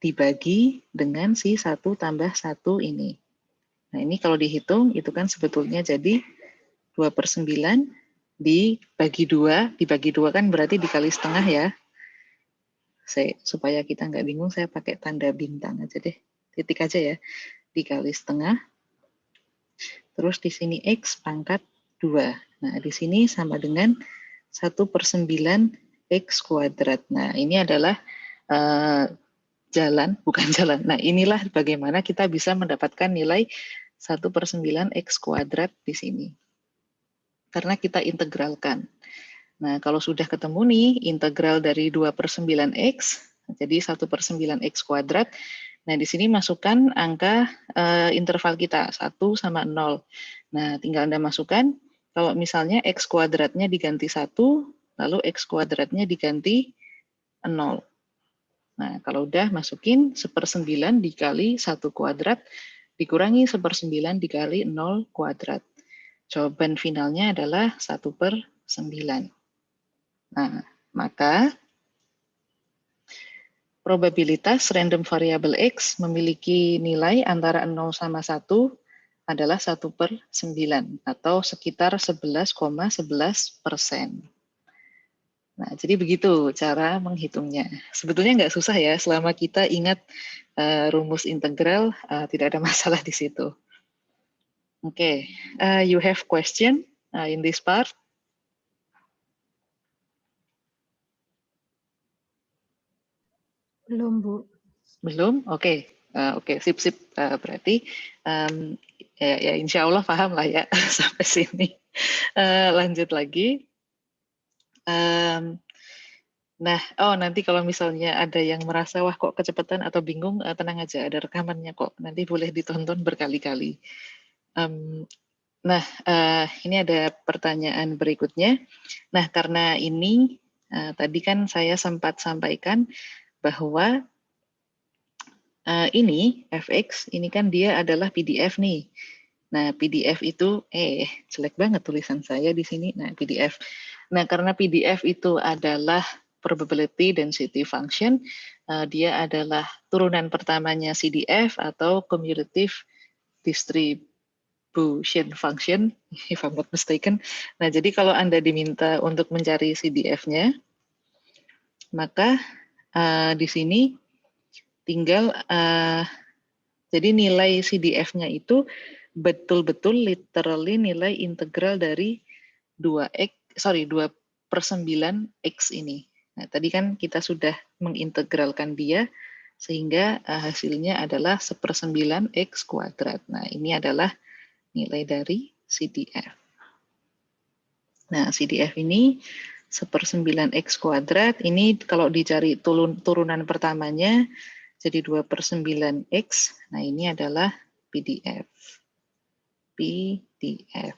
dibagi dengan si 1 tambah 1 ini. Nah, ini kalau dihitung, itu kan sebetulnya jadi 2/9 dibagi 2 kan berarti dikali setengah ya. Supaya kita nggak bingung, saya pakai tanda bintang aja deh. Titik aja ya. Dikali setengah. Terus di sini X pangkat 2. Nah, di sini sama dengan 1/9 X kuadrat. Nah, ini adalah bukan jalan. Nah, inilah bagaimana kita bisa mendapatkan nilai 1/9 X kuadrat di sini. Karena kita integralkan. Nah, kalau sudah ketemu nih, integral dari 2/9 X, jadi 1/9 X kuadrat. Nah, di sini masukkan angka interval kita, 1 sama 0. Nah, tinggal Anda masukkan, kalau misalnya X kuadratnya diganti 1, lalu X kuadratnya diganti 0. Nah, kalau udah masukin 1/9 dikali 1 kuadrat, dikurangi 1/9 dikali 0 kuadrat. Jawaban finalnya adalah 1/9. Nah, maka probabilitas random variable X memiliki nilai antara 0 sama 1 adalah 1/9 atau sekitar 11,11%. Nah, jadi begitu cara menghitungnya. Sebetulnya nggak susah ya, selama kita ingat rumus integral, tidak ada masalah di situ. Oke, you have question in this part? Belum, Bu. Belum? Oke. Oke, sip. Berarti ya insya Allah paham lah ya sampai sini. Lanjut lagi. Nah, nanti kalau misalnya ada yang merasa wah kok kecepatan atau bingung, tenang aja, ada rekamannya kok. Nanti boleh ditonton berkali-kali. Nah, ini ada pertanyaan berikutnya. Nah, karena ini tadi kan saya sempat sampaikan bahwa ini FX, ini kan dia adalah PDF nih. Nah, PDF itu, jelek banget tulisan saya di sini. Nah, PDF. Nah, karena PDF itu adalah probability density function, dia adalah turunan pertamanya CDF atau cumulative distribution function, if I'm not mistaken. Nah, jadi kalau Anda diminta untuk mencari CDF-nya, maka di sini tinggal jadi nilai CDF-nya itu betul-betul literally nilai integral dari 2/9 X ini. Nah, tadi kan kita sudah mengintegralkan dia sehingga hasilnya adalah 1/9 X kuadrat. Nah, ini adalah nilai dari CDF. Nah, CDF ini 1/9 X kuadrat, ini kalau dicari turunan pertamanya, jadi 2/9 X, nah ini adalah PDF.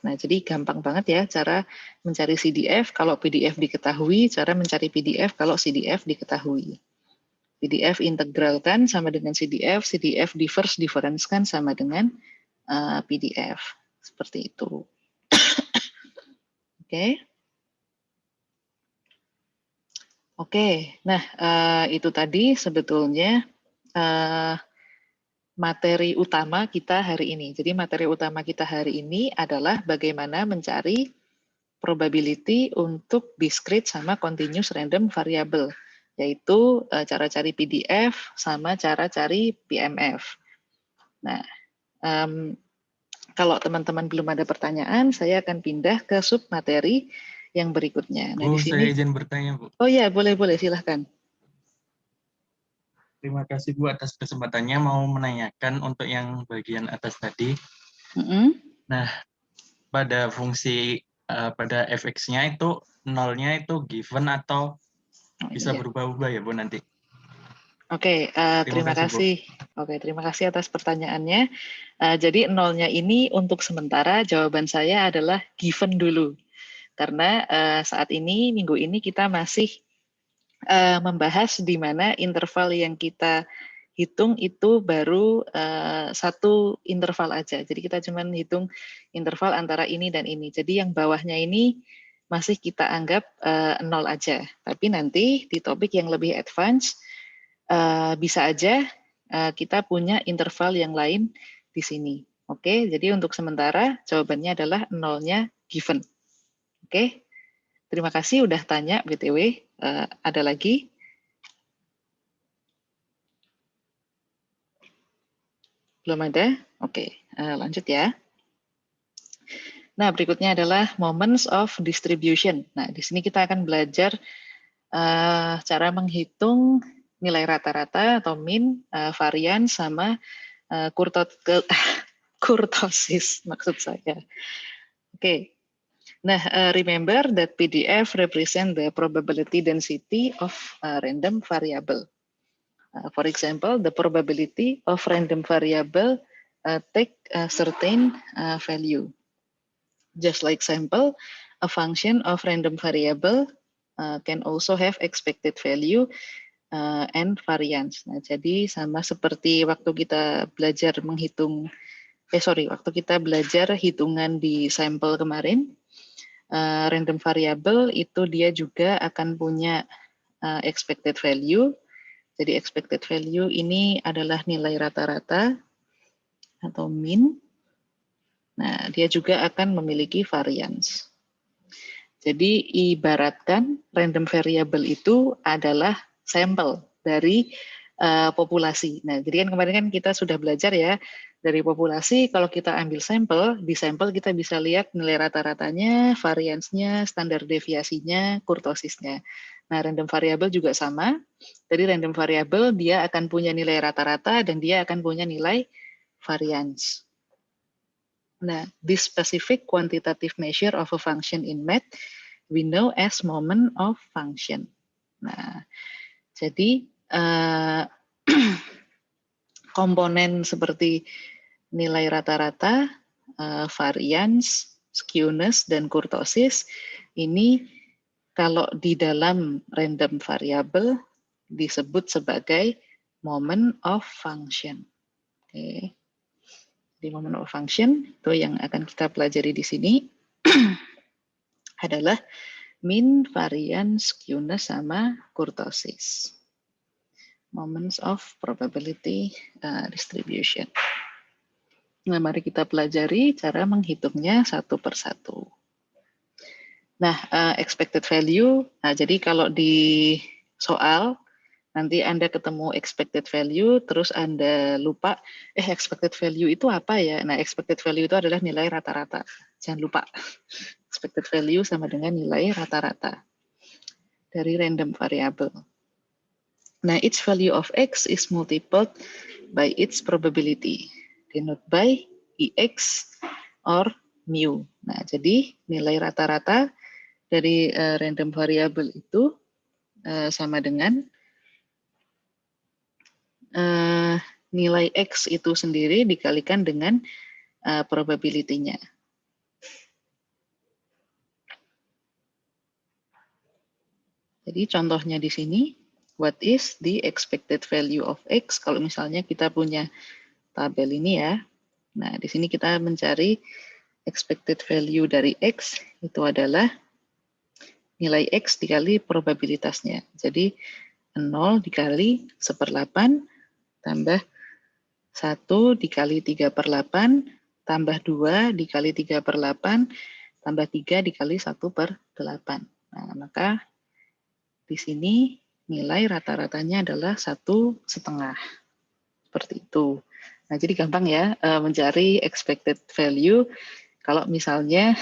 Nah, jadi gampang banget ya cara mencari CDF kalau PDF diketahui, cara mencari PDF kalau CDF diketahui. PDF integralkan sama dengan CDF, CDF difference-kan sama dengan PDF. Seperti itu. Oke. Oke, nah itu tadi sebetulnya materi utama kita hari ini. Jadi materi utama kita hari ini adalah bagaimana mencari probability untuk discrete sama continuous random variable, yaitu cara cari PDF sama cara cari PMF. Nah, kalau teman-teman belum ada pertanyaan, saya akan pindah ke sub materi yang berikutnya. Nah, di Bu, saya sini, izin bertanya, Bu. oh ya, boleh, silahkan. Terima kasih, Bu, atas kesempatannya. Mau menanyakan untuk yang bagian atas tadi. Nah, pada fungsi, pada fx-nya itu, nolnya itu given atau bisa berubah-ubah ya, Bu, nanti? Oke, terima kasih. Oke, terima kasih atas pertanyaannya. Jadi nolnya ini untuk sementara jawaban saya adalah given dulu. Karena saat ini, minggu ini kita masih membahas di mana interval yang kita hitung itu baru satu interval aja. Jadi kita cuma hitung interval antara ini dan ini. Jadi yang bawahnya ini masih kita anggap nol aja. Tapi nanti di topik yang lebih advance, bisa aja kita punya interval yang lain di sini. Oke, jadi untuk sementara jawabannya adalah nolnya given. Oke, terima kasih udah tanya BTW. Ada lagi? Belum ada? Oke, lanjut ya. Nah, berikutnya adalah moments of distribution. Nah, di sini kita akan belajar cara menghitung nilai rata-rata atau mean, varian, sama kurtosis maksud saya. Oke. Nah, remember that PDF represent the probability density of random variable. For example, the probability of random variable take a certain value. Just like sample, a function of random variable can also have expected value and variance. Nah, jadi sama seperti waktu kita belajar menghitung, waktu kita belajar hitungan di sampel kemarin, random variable itu dia juga akan punya expected value. Jadi expected value ini adalah nilai rata-rata atau mean. Nah, dia juga akan memiliki variance. Jadi ibaratkan random variable itu adalah sampel dari populasi. Nah, jadi kan kemarin kan kita sudah belajar ya, dari populasi kalau kita ambil sampel, di sampel kita bisa lihat nilai rata-ratanya, variance-nya, standar deviasinya, kurtosisnya. Nah, random variable juga sama. Jadi random variable dia akan punya nilai rata-rata dan dia akan punya nilai variance. Nah, this specific quantitative measure of a function in math we know as moment of function. Nah, jadi komponen seperti nilai rata-rata, variance, skewness, dan kurtosis ini kalau di dalam random variable disebut sebagai moment of function. Oke. Di moment of function itu yang akan kita pelajari di sini adalah mean, variance, skewness, sama kurtosis. Moments of probability distribution. Nah, mari kita pelajari cara menghitungnya satu persatu. Nah, expected value, nah jadi kalau di soal, nanti Anda ketemu expected value, terus Anda lupa, expected value itu apa ya? Nah, expected value itu adalah nilai rata-rata. Jangan lupa, expected value sama dengan nilai rata-rata dari random variable. Nah, each value of X is multiplied by its probability, denoted by EX or mu. Nah, jadi nilai rata-rata dari random variable itu sama dengan nilai X itu sendiri dikalikan dengan probability-nya. Jadi contohnya di sini, what is the expected value of X? Kalau misalnya kita punya tabel ini ya. Nah, di sini kita mencari expected value dari X itu adalah nilai X dikali probabilitasnya. Jadi 0 dikali 1/8 tambah 1 dikali 3/8 tambah 2 dikali 3/8 tambah 3 dikali 1/8. Nah, maka di sini nilai rata-ratanya adalah 1,5. Seperti itu. Nah, jadi gampang ya mencari expected value kalau misalnya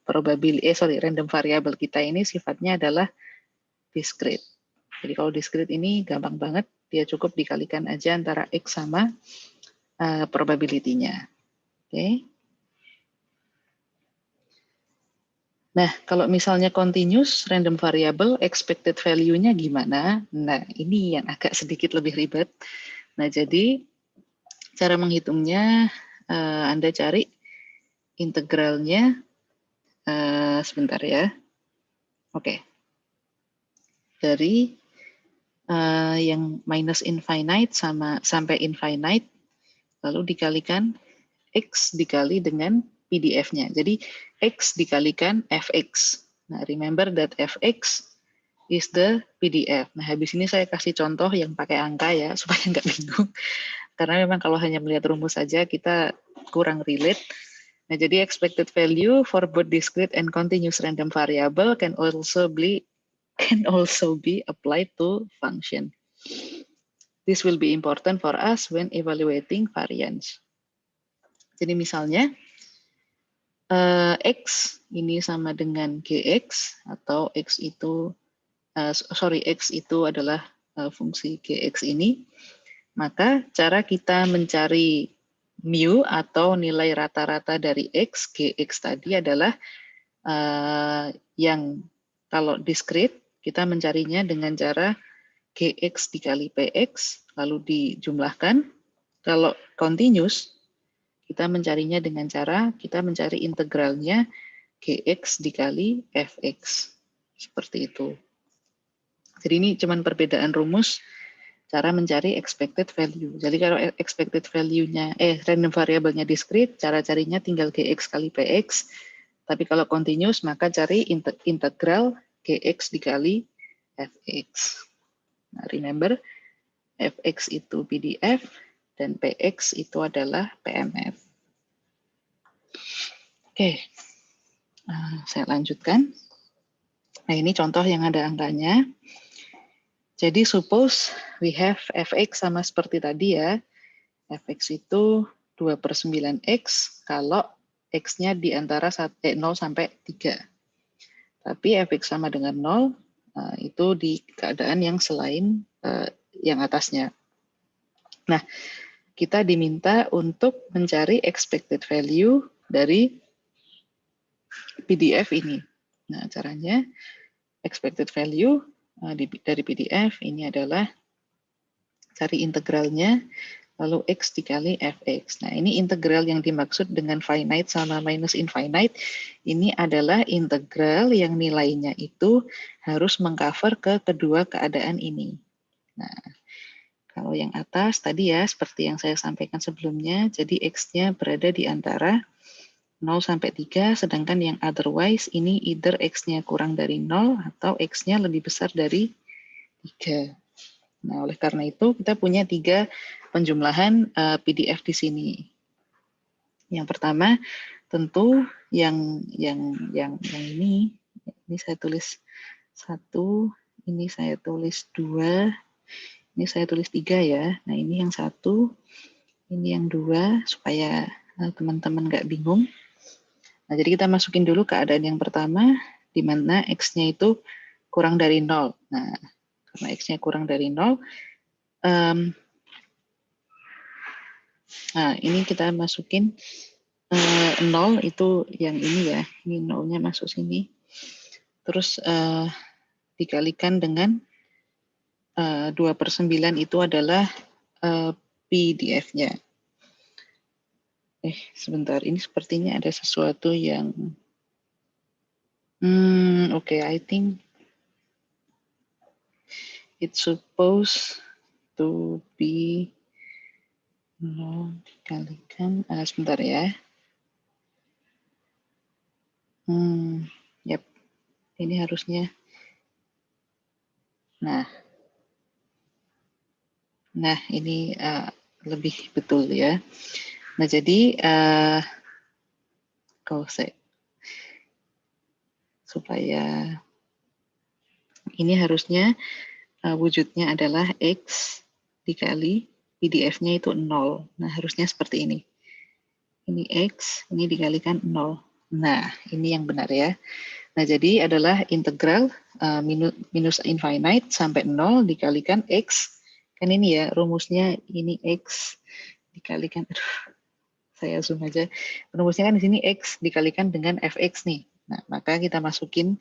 random variable kita ini sifatnya adalah discrete. Jadi kalau discrete ini gampang banget, dia cukup dikalikan aja antara X sama probability-nya. Oke. Nah, kalau misalnya continuous random variable, expected value-nya gimana? Nah, ini yang agak sedikit lebih ribet. Nah, jadi cara menghitungnya Anda cari integralnya sebentar ya. Oke. Dari yang minus infinite sampai infinite, lalu dikalikan X dikali dengan PDF-nya. Jadi X dikalikan Fx. Nah, remember that Fx is the PDF. Nah, habis ini saya kasih contoh yang pakai angka ya, supaya nggak bingung. Karena memang kalau hanya melihat rumus saja, kita kurang relate. Nah, jadi expected value for both discrete and continuous random variable can also be applied to function. This will be important for us when evaluating variance. Jadi misalnya, X ini sama dengan GX, atau X itu adalah fungsi GX ini, maka cara kita mencari mu atau nilai rata-rata dari X, GX tadi adalah yang kalau discrete, kita mencarinya dengan cara GX dikali PX, lalu dijumlahkan. Kalau continuous, kita mencarinya dengan cara kita mencari integralnya GX dikali Fx. Seperti itu. Jadi ini cuma perbedaan rumus cara mencari expected value. Jadi kalau expected value-nya, random variable-nya discrete, cara carinya tinggal GX kali PX. Tapi kalau continuous, maka cari integral GX dikali Fx. Nah, remember, Fx itu PDF, dan PX itu adalah PMF. Oke, saya lanjutkan. Nah, ini contoh yang ada angkanya. Jadi, suppose we have Fx sama seperti tadi ya. Fx itu 2/9x kalau x-nya di antara 0 sampai 3. Tapi Fx sama dengan 0, itu di keadaan yang selain yang atasnya. Nah, kita diminta untuk mencari expected value dari PDF ini. Nah, caranya expected value dari PDF ini adalah cari integralnya, lalu X dikali Fx. Nah, ini integral yang dimaksud dengan finite sama minus infinite, ini adalah integral yang nilainya itu harus mengcover ke kedua keadaan ini. Nah, kalau yang atas tadi ya, seperti yang saya sampaikan sebelumnya, jadi X-nya berada di antara 0 sampai 3, sedangkan yang otherwise ini either X-nya kurang dari 0 atau X-nya lebih besar dari 3. Nah, oleh karena itu kita punya 3 penjumlahan PDF di sini. Yang pertama tentu yang ini saya tulis 1, ini saya tulis 2, ini saya tulis 3 ya. Nah, ini yang 1, ini yang 2 supaya teman-teman nggak bingung. Nah, jadi kita masukin dulu keadaan yang pertama di mana X-nya itu kurang dari 0. Nah, karena X-nya kurang dari 0, nah, ini kita masukin 0 itu yang ini ya, ini 0-nya masuk sini. Terus dikalikan dengan 2/9 itu adalah PDF-nya. Sebentar, ini sepertinya ada sesuatu yang oke, I think it's supposed to be 0 dikalikan, sebentar ya. Yep, ini harusnya Nah ini lebih betul ya. Nah jadi supaya ini harusnya wujudnya adalah X dikali PDF-nya itu 0. Nah harusnya seperti ini. Ini X, ini dikalikan 0. Nah ini yang benar ya. Nah jadi adalah integral minus infinite sampai 0 dikalikan X. Kan ini ya rumusnya, ini X dikalikan, saya zoom aja. Rumusnya kan di sini X dikalikan dengan fx nih. Nah, maka kita masukin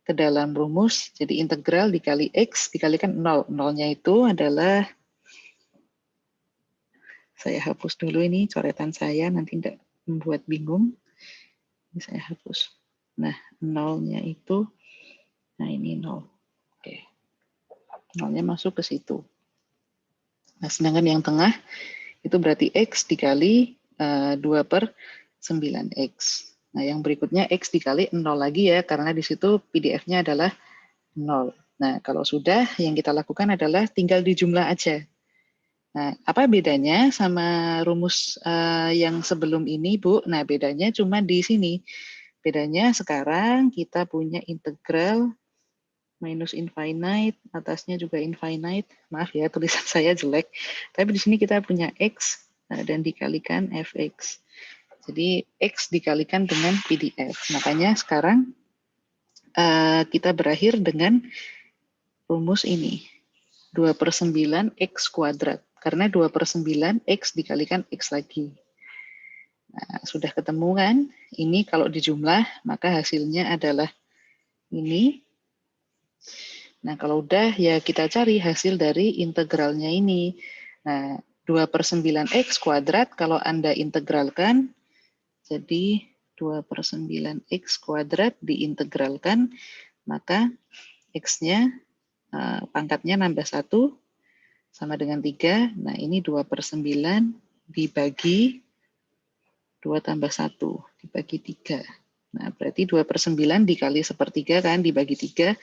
ke dalam rumus, jadi integral dikali X dikalikan 0. 0-nya itu adalah, saya hapus dulu ini coretan saya, nanti tidak membuat bingung. Ini saya hapus. Nah, 0-nya itu, nah ini 0. Oke. 0-nya masuk ke situ. Nah, sedangkan yang tengah itu berarti X dikali 2/9X. Nah, yang berikutnya X dikali 0 lagi ya, karena di situ PDF-nya adalah 0. Nah, kalau sudah, yang kita lakukan adalah tinggal dijumlah aja. Nah, apa bedanya sama rumus yang sebelum ini, Bu? Nah, bedanya cuma di sini. Bedanya sekarang kita punya integral minus infinite, atasnya juga infinite. Maaf ya, tulisan saya jelek. Tapi di sini kita punya X dan dikalikan fx. Jadi X dikalikan dengan PDF. Makanya sekarang kita berakhir dengan rumus ini. 2/9 X kuadrat. Karena 2/9 X dikalikan X lagi. Nah, sudah ketemu kan? Ini kalau dijumlah, maka hasilnya adalah ini. Nah, kalau udah ya kita cari hasil dari integralnya ini. Nah, 2/9 X kuadrat kalau Anda integralkan, jadi 2/9 X kuadrat diintegralkan, maka X-nya pangkatnya nambah 1 sama dengan 3. Nah, ini 2/9 dibagi 2 tambah 1 dibagi 3. Nah, berarti 2/9 dikali 1/3 kan, dibagi 3,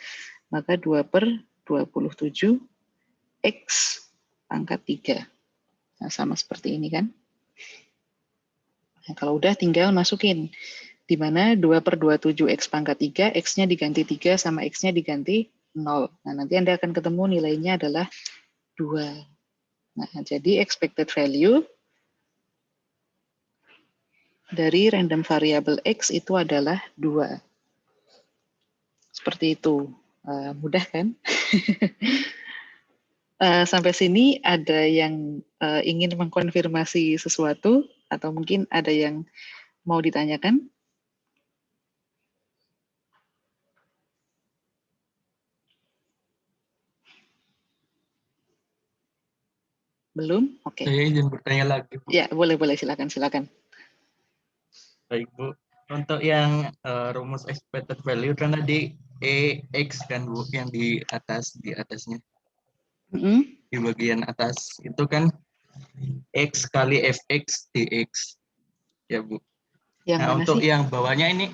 maka 2/27 X pangkat 3. Nah, sama seperti ini kan. Nah, kalau udah tinggal masukin. Di mana 2/27 X pangkat 3, X-nya diganti 3 sama X-nya diganti 0. Nah, nanti Anda akan ketemu nilainya adalah 2. Nah, jadi expected value dari random variable X itu adalah 2. Seperti itu. Mudah kan? Sampai sini ada yang ingin mengkonfirmasi sesuatu atau mungkin ada yang mau ditanyakan? Belum? Oke. Saya izin bertanya lagi, Bu. Ya, boleh, silakan. Baik, Bu. Untuk yang rumus expected value kan tadi EX kan, Bu, yang di atasnya. Di bagian atas itu kan X kali fx dx. Ya, Bu. Yang nah, mana untuk sih? yang bawahnya ini.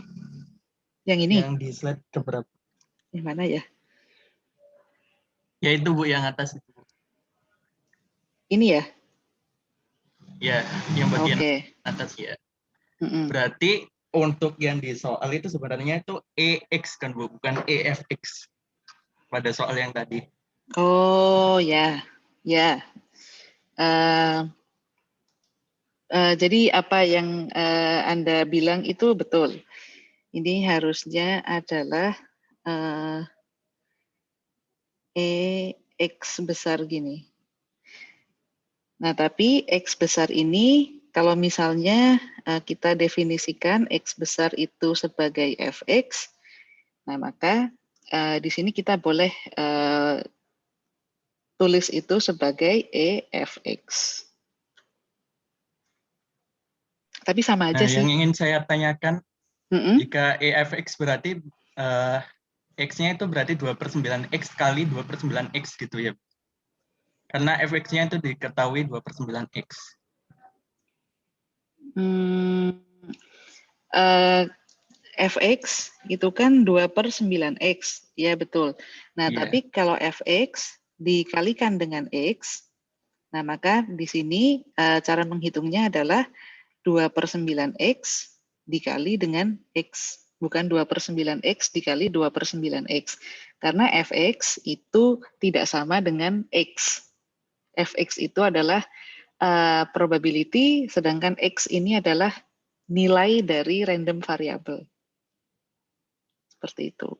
Yang ini? Yang di slide keberapa? Yang mana ya? Ya itu, Bu, yang atas itu, Bu. Ini ya? Ya, yang bagian atas ya. Berarti untuk yang di soal itu sebenarnya itu EX kan, Bu, bukan EFX pada soal yang tadi. Oh ya. Jadi apa yang Anda bilang itu betul. Ini harusnya adalah X besar gini. Nah, tapi X besar ini kalau misalnya kita definisikan X besar itu sebagai fx, nah maka di sini kita boleh tulis itu sebagai EFX. Tapi sama aja sih. Yang ingin saya tanyakan, jika EFX berarti X-nya itu berarti 2/9 X kali 2/9 X gitu ya. Karena fx-nya itu diketahui 2/9 X. Fx itu kan 2/9 X. Ya, betul. Nah, tapi kalau fx dikalikan dengan x, nah maka di sini cara menghitungnya adalah 2/9x dikali dengan x. Bukan 2/9x dikali 2/9x. Karena fx itu tidak sama dengan x. Fx itu adalah probability, sedangkan x ini adalah nilai dari random variable. Seperti itu.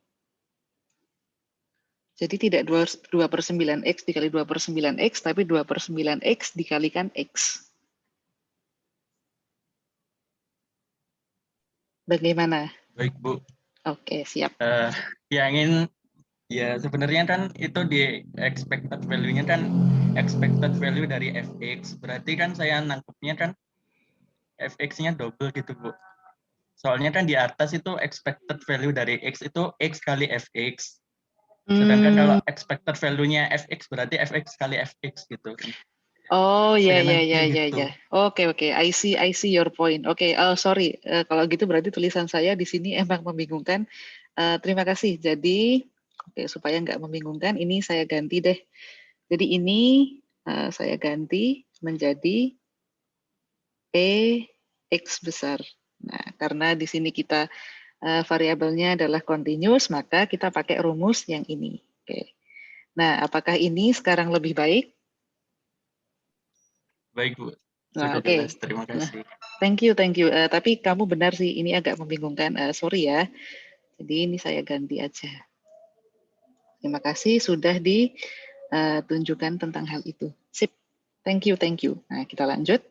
Jadi tidak 2/9x dikali 2/9x, tapi 2/9x dikalikan x. Bagaimana? Baik, Bu. Oke, siap. Ya sebenarnya kan itu di expected value-nya kan expected value dari fx. Berarti kan saya nangkepnya kan fx-nya double gitu, Bu. Soalnya kan di atas itu expected value dari x itu x kali fx. Sedangkan kalau expected value-nya fx berarti fx kali fx gitu. Oh ya gitu. ya. Oke. I see your point. Oke, sorry kalau gitu berarti tulisan saya di sini emang membingungkan. Terima kasih. Jadi supaya nggak membingungkan, ini saya ganti deh. Jadi ini saya ganti menjadi x besar. Nah, karena di sini kita variabelnya adalah continuous, maka kita pakai rumus yang ini. Oke. Nah, apakah ini sekarang lebih baik? Baik, Bu. Nah, Sudah oke. jelas. Terima kasih. Thank you. Tapi kamu benar sih, ini agak membingungkan. Sorry ya. Jadi ini saya ganti aja. Terima kasih sudah ditunjukkan tentang hal itu. Sip. Thank you. Nah, kita lanjut.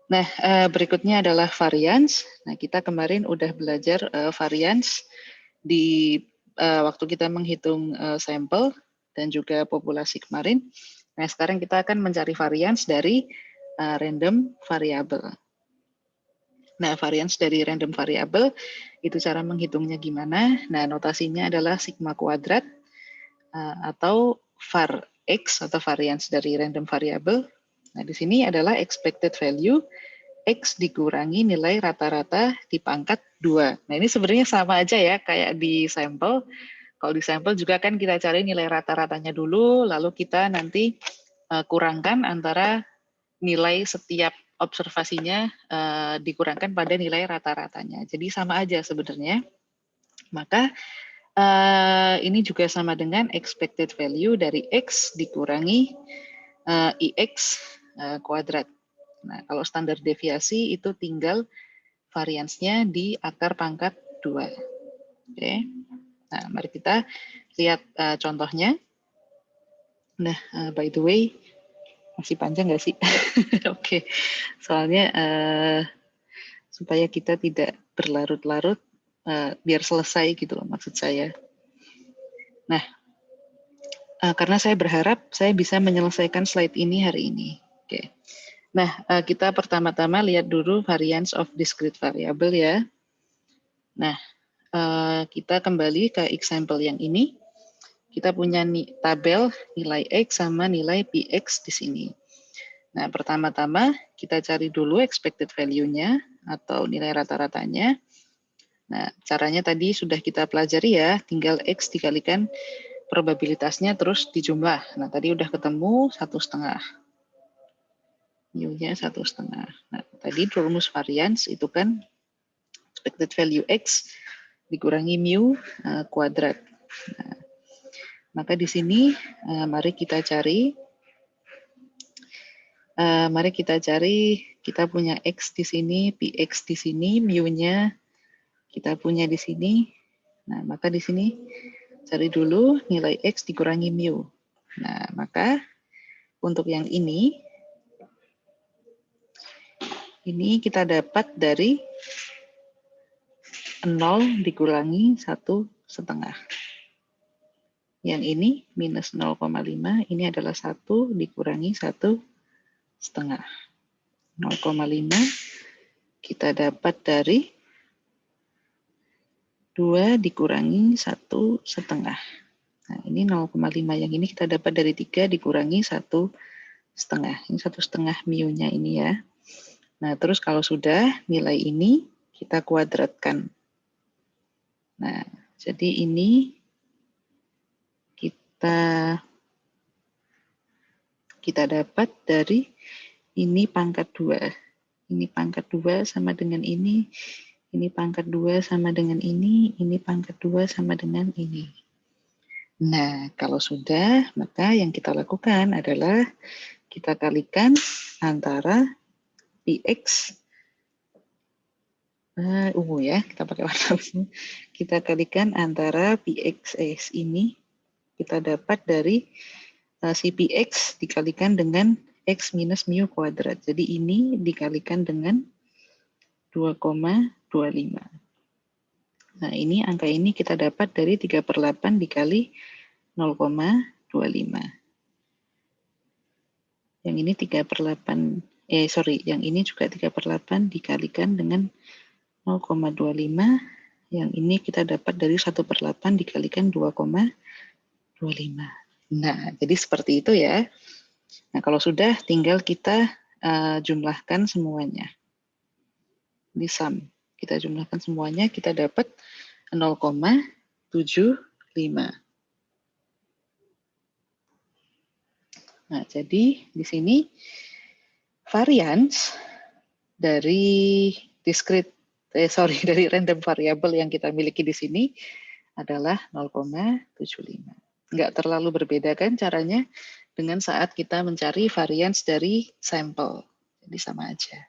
Nah, berikutnya adalah variance. Nah, kita kemarin udah belajar variance di waktu kita menghitung sampel dan juga populasi kemarin. Nah, sekarang kita akan mencari variance dari random variable. Nah, variance dari random variable itu cara menghitungnya gimana? Nah, notasinya adalah sigma kuadrat atau var x atau variance dari random variable. Nah, di sini adalah expected value X dikurangi nilai rata-rata dipangkat 2. Nah, ini sebenarnya sama aja ya kayak di sampel. Kalau di sampel juga kan kita cari nilai rata-ratanya dulu, lalu kita nanti kurangkan antara nilai setiap observasinya dikurangkan pada nilai rata-ratanya. Jadi sama aja sebenarnya. Maka ini juga sama dengan expected value dari X dikurangi IX kuadrat. Nah, kalau standar deviasi itu tinggal variansnya di akar pangkat 2. Oke. Nah, mari kita lihat contohnya. Nah, by the way, masih panjang nggak sih? Oke. Soalnya supaya kita tidak berlarut-larut, biar selesai gitu loh maksud saya. Nah, karena saya berharap saya bisa menyelesaikan slide ini hari ini. Oke. Nah, kita pertama-tama lihat dulu variance of discrete variable ya. Nah, kita kembali ke example yang ini. Kita punya tabel nilai X sama nilai PX di sini. Nah, pertama-tama kita cari dulu expected value-nya atau nilai rata-ratanya. Nah, caranya tadi sudah kita pelajari ya, tinggal X dikalikan probabilitasnya terus dijumlah. Nah, tadi udah ketemu 1,5. Mu-nya 1,5. Nah, tadi rumus variance itu kan expected value X dikurangi mu kuadrat. Nah, maka di sini mari kita cari, kita punya X di sini, PX di sini, mu-nya kita punya di sini. Nah, maka di sini cari dulu nilai X dikurangi mu. Nah, maka untuk yang ini kita dapat dari 0 dikurangi 1,5. Yang ini minus 0,5, ini adalah 1 dikurangi 1,5. 0,5 kita dapat dari 2 dikurangi 1,5. Nah, ini 0,5 yang ini kita dapat dari 3 dikurangi 1,5. Ini 1,5 mu-nya ini ya. Nah, terus kalau sudah nilai ini kita kuadratkan. Nah, Jadi ini kita dapat dari ini pangkat 2. Ini pangkat 2 sama dengan ini pangkat 2 sama dengan ini pangkat 2 sama dengan ini. Nah, kalau sudah, maka yang kita lakukan adalah kita kalikan antara Px, ungu ya, kita pakai warna ungu. Kita kalikan antara Pxs ini, kita dapat dari si Px dikalikan dengan X minus mu kuadrat. Jadi ini dikalikan dengan 2,25. Nah, ini angka ini kita dapat dari 3/8 dikali 0,25. Yang ini 3/8, yang ini juga 3/8 dikalikan dengan 0,25. Yang ini kita dapat dari 1/8 dikalikan 2,25. Nah, jadi seperti itu ya. Nah, kalau sudah tinggal kita jumlahkan semuanya. Di sum, kita jumlahkan semuanya, kita dapat 0,75. Nah, jadi di sini varians dari dari random variable yang kita miliki di sini adalah 0,75. Nggak terlalu berbeda kan caranya dengan saat kita mencari varians dari sampel. Jadi sama aja.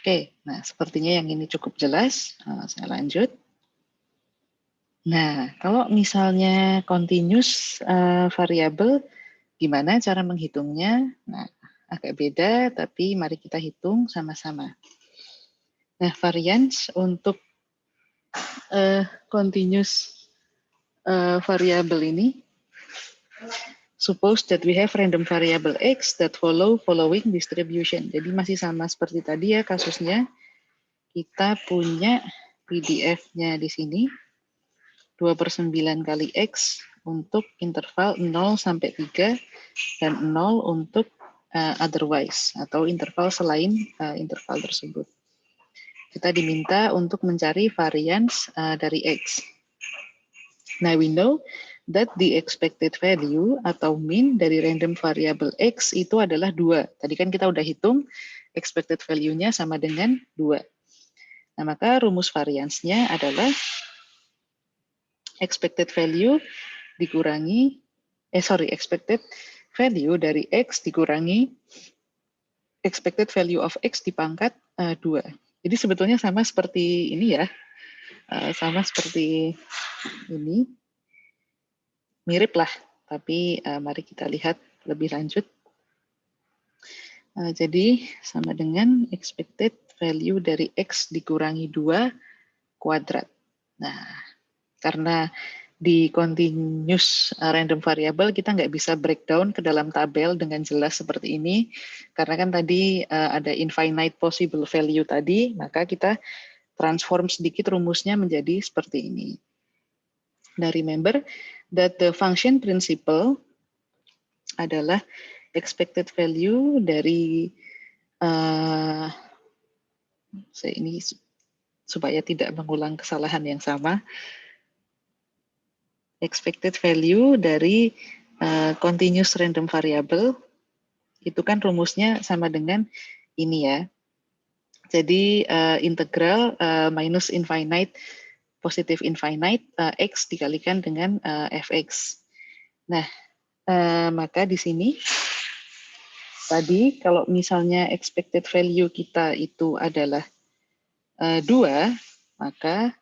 Oke, nah sepertinya yang ini cukup jelas. Saya lanjut. Nah, kalau misalnya continuous variable, gimana cara menghitungnya? Nah, agak beda, tapi mari kita hitung sama-sama. Nah, variance untuk continuous variable ini, suppose that we have random variable x that follow following distribution. Jadi masih sama seperti tadi ya kasusnya. Kita punya PDF-nya di sini, 2/9 kali X untuk interval 0 sampai 3, dan 0 untuk otherwise, atau interval selain interval tersebut. Kita diminta untuk mencari varians dari X. Now we know that the expected value atau mean dari random variable X itu adalah 2. Tadi kan kita udah hitung expected value-nya sama dengan 2. Nah, maka rumus variansnya adalah expected value dikurangi, expected value dari X dikurangi expected value of X dipangkat 2. Jadi sebetulnya sama seperti ini ya, sama seperti ini, mirip lah, tapi mari kita lihat lebih lanjut. Jadi sama dengan expected value dari X dikurangi 2 kuadrat. Nah, karena di continuous random variable kita nggak bisa breakdown ke dalam tabel dengan jelas seperti ini, karena kan tadi ada infinite possible value tadi, maka kita transform sedikit rumusnya menjadi seperti ini. Nah, remember that the function principle adalah expected value dari ini supaya tidak mengulang kesalahan yang sama. Expected value dari continuous random variable itu kan rumusnya sama dengan ini ya. Jadi integral minus infinite positive infinite x dikalikan dengan fx. Nah, maka di sini tadi kalau misalnya expected value kita itu adalah 2, maka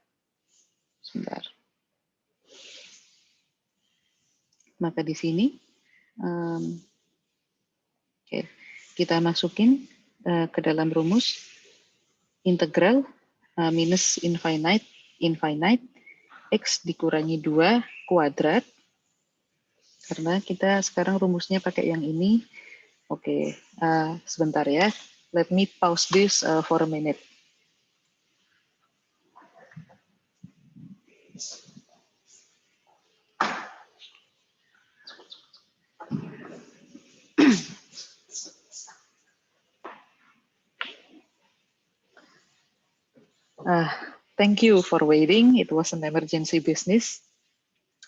sebentar. Maka di sini kita masukin ke dalam rumus integral minus infinite x dikurangi 2 kuadrat, karena kita sekarang rumusnya pakai yang ini. Oke, sebentar ya, let me pause this for a minute. thank you for waiting. It was an emergency business.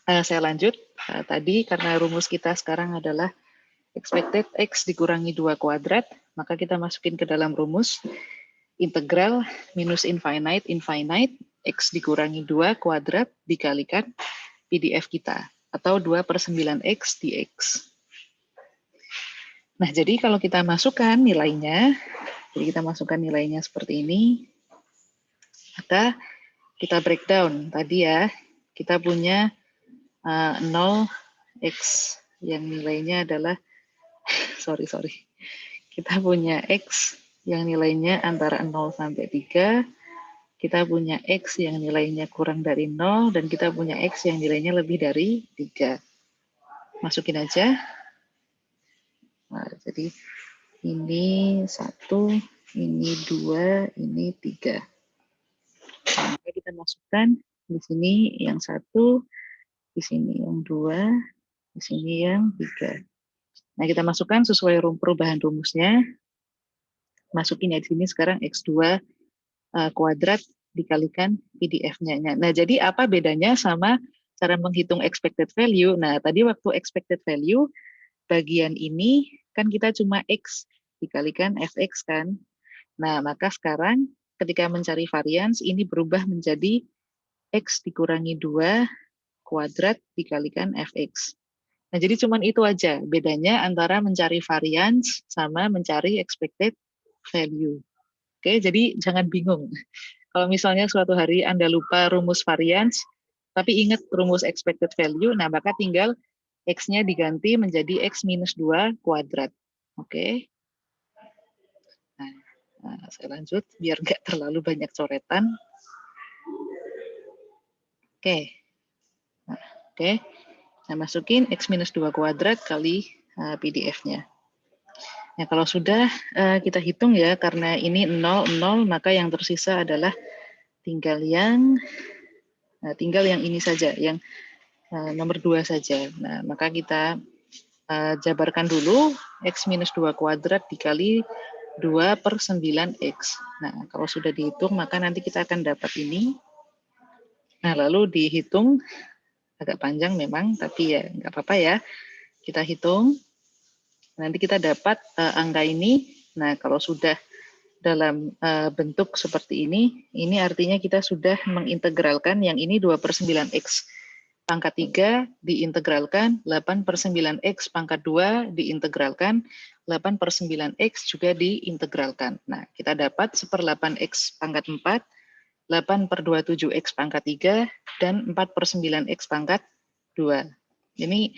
Saya lanjut. Tadi karena rumus kita sekarang adalah expected X dikurangi 2 kuadrat, maka kita masukin ke dalam rumus integral minus infinite, X dikurangi 2 kuadrat dikalikan PDF kita, atau 2/9X dx. Nah, jadi kalau kita masukkan nilainya, seperti ini, maka kita breakdown tadi ya, kita punya 0x yang nilainya adalah, sorry, kita punya x yang nilainya antara 0 sampai 3, kita punya x yang nilainya kurang dari 0, dan kita punya x yang nilainya lebih dari 3. Masukin aja. Nah, jadi ini 1, ini 2, ini 3. Nah, kita masukkan di sini yang 1, di sini yang 2, di sini yang 3. Nah, kita masukkan sesuai perubahan rumusnya. Masukin ya di sini sekarang X2 kuadrat dikalikan PDF-nya. Nah, jadi apa bedanya sama cara menghitung expected value? Nah, tadi waktu expected value, bagian ini kan kita cuma X dikalikan Fx kan. Nah, maka sekarang ketika mencari varians, ini berubah menjadi X dikurangi 2 kuadrat dikalikan Fx. Nah, jadi cuma itu aja bedanya antara mencari varians sama mencari expected value. Oke, jadi jangan bingung. Kalau misalnya suatu hari Anda lupa rumus varians, tapi ingat rumus expected value, nah maka tinggal X-nya diganti menjadi X minus 2 kuadrat. Oke. Nah, saya lanjut biar nggak terlalu banyak coretan. Oke. Nah, oke. Nah, masukin X minus 2 kuadrat kali PDF-nya. Nah, kalau sudah kita hitung ya, karena ini 0, 0, maka yang tersisa adalah tinggal yang ini saja, yang nomor 2 saja. Nah, maka kita jabarkan dulu X minus 2 kuadrat dikali 2/9X. Nah, kalau sudah dihitung, maka nanti kita akan dapat ini. Nah, lalu dihitung, agak panjang memang, tapi ya nggak apa-apa ya. Kita hitung, nanti kita dapat angka ini. Nah, kalau sudah dalam bentuk seperti ini artinya kita sudah mengintegralkan yang ini 2/9X pangkat 3 diintegralkan, 8/9X pangkat 2 diintegralkan, 8/9X juga diintegralkan. Nah, kita dapat 1/8X pangkat 4, 8/27X pangkat 3, dan 4/9X pangkat 2. Ini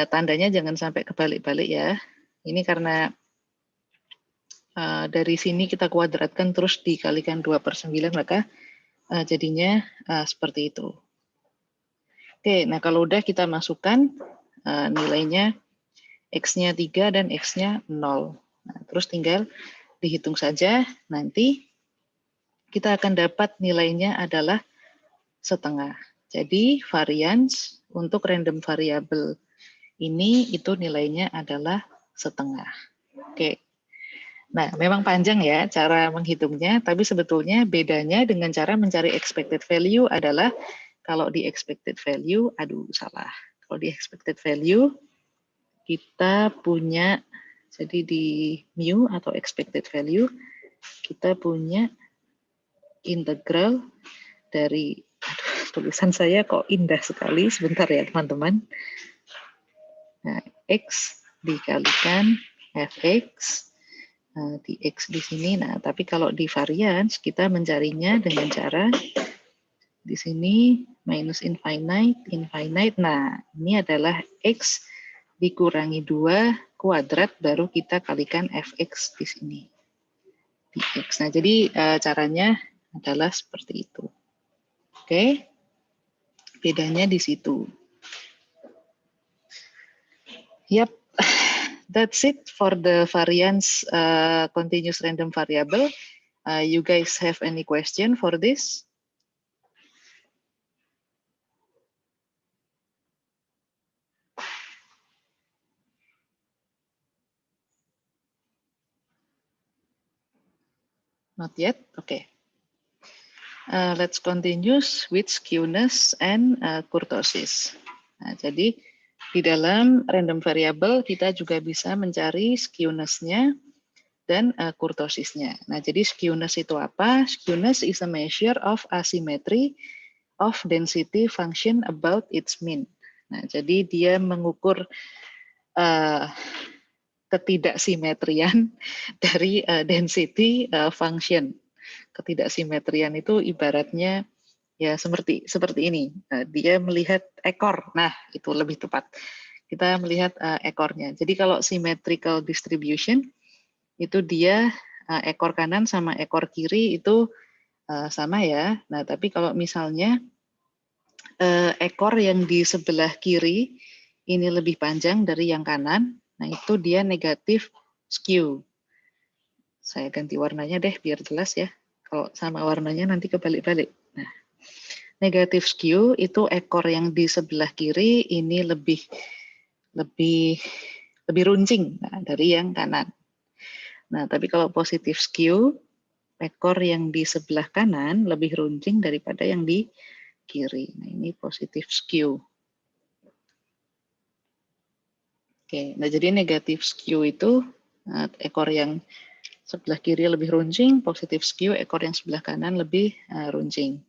tandanya jangan sampai kebalik-balik ya. Ini karena dari sini kita kuadratkan terus dikalikan 2/9, maka jadinya seperti itu. Oke, nah kalau udah kita masukkan nilainya X-nya 3 dan X-nya 0. Nah, terus tinggal dihitung saja, nanti kita akan dapat nilainya adalah setengah. Jadi varians untuk random variable ini itu nilainya adalah setengah. Oke. Nah, memang panjang ya cara menghitungnya, tapi sebetulnya bedanya dengan cara mencari expected value adalah kalau di expected value, salah. Kalau di expected value, kita punya, jadi di mu atau expected value, kita punya integral dari, tulisan saya kok indah sekali, sebentar ya teman-teman. Nah, X dikalikan Fx, di X di sini. Nah, tapi kalau di varians, kita mencarinya dengan cara di sini minus infinite. Nah, ini adalah X dikurangi 2 kuadrat, baru kita kalikan Fx di sini. Di X. Nah, jadi caranya adalah seperti itu. Oke. Bedanya di situ. Yap. That's it for the variance continuous random variable. You guys have any question for this? Not yet? Okay. let's continue with skewness and kurtosis. Nah, jadi di dalam random variable kita juga bisa mencari skewness-nya dan kurtosisnya. Nah, jadi skewness itu apa? Skewness is a measure of asymmetry of density function about its mean. Nah, jadi dia mengukur ketidaksimetrian dari density function. Ketidaksimetrian itu ibaratnya ya seperti ini. Dia melihat ekor. Nah, itu lebih tepat. Kita melihat ekornya. Jadi kalau symmetrical distribution itu dia ekor kanan sama ekor kiri itu sama ya. Nah, tapi kalau misalnya ekor yang di sebelah kiri ini lebih panjang dari yang kanan, nah itu dia negatif skew. Saya ganti warnanya deh biar jelas ya. Kalau sama warnanya nanti kebalik-balik. Nah, negatif skew itu ekor yang di sebelah kiri ini lebih runcing dari yang kanan. Nah, tapi kalau positif skew, ekor yang di sebelah kanan lebih runcing daripada yang di kiri. Nah, ini positif skew. Oke, nah jadi negatif skew itu ekor yang sebelah kiri lebih runcing, positif skew ekor yang sebelah kanan lebih runcing.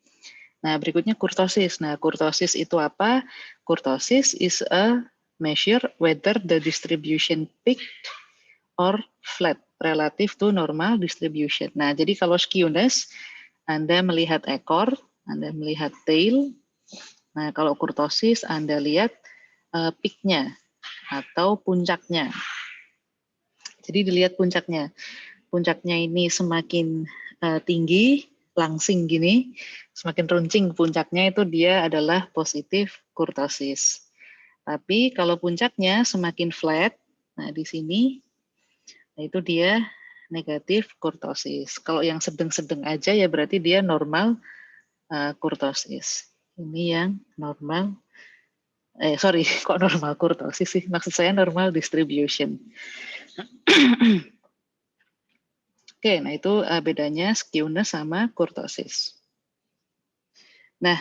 Nah, berikutnya kurtosis. Nah, kurtosis itu apa? Kurtosis is a measure whether the distribution peaked or flat relative to normal distribution. Nah, jadi kalau skewness, Anda melihat ekor, Anda melihat tail. Nah, kalau kurtosis, Anda lihat peak-nya atau puncaknya. Jadi dilihat puncaknya. Puncaknya ini semakin tinggi, langsing gini, semakin runcing puncaknya itu dia adalah positif kurtosis. Tapi kalau puncaknya semakin flat, nah di sini, nah itu dia negatif kurtosis. Kalau yang sedang-sedang aja ya berarti dia normal kurtosis. Ini yang normal, sorry, kok normal kurtosis sih? Maksud saya normal distribution. Oke, nah itu bedanya skewness sama kurtosis. Nah,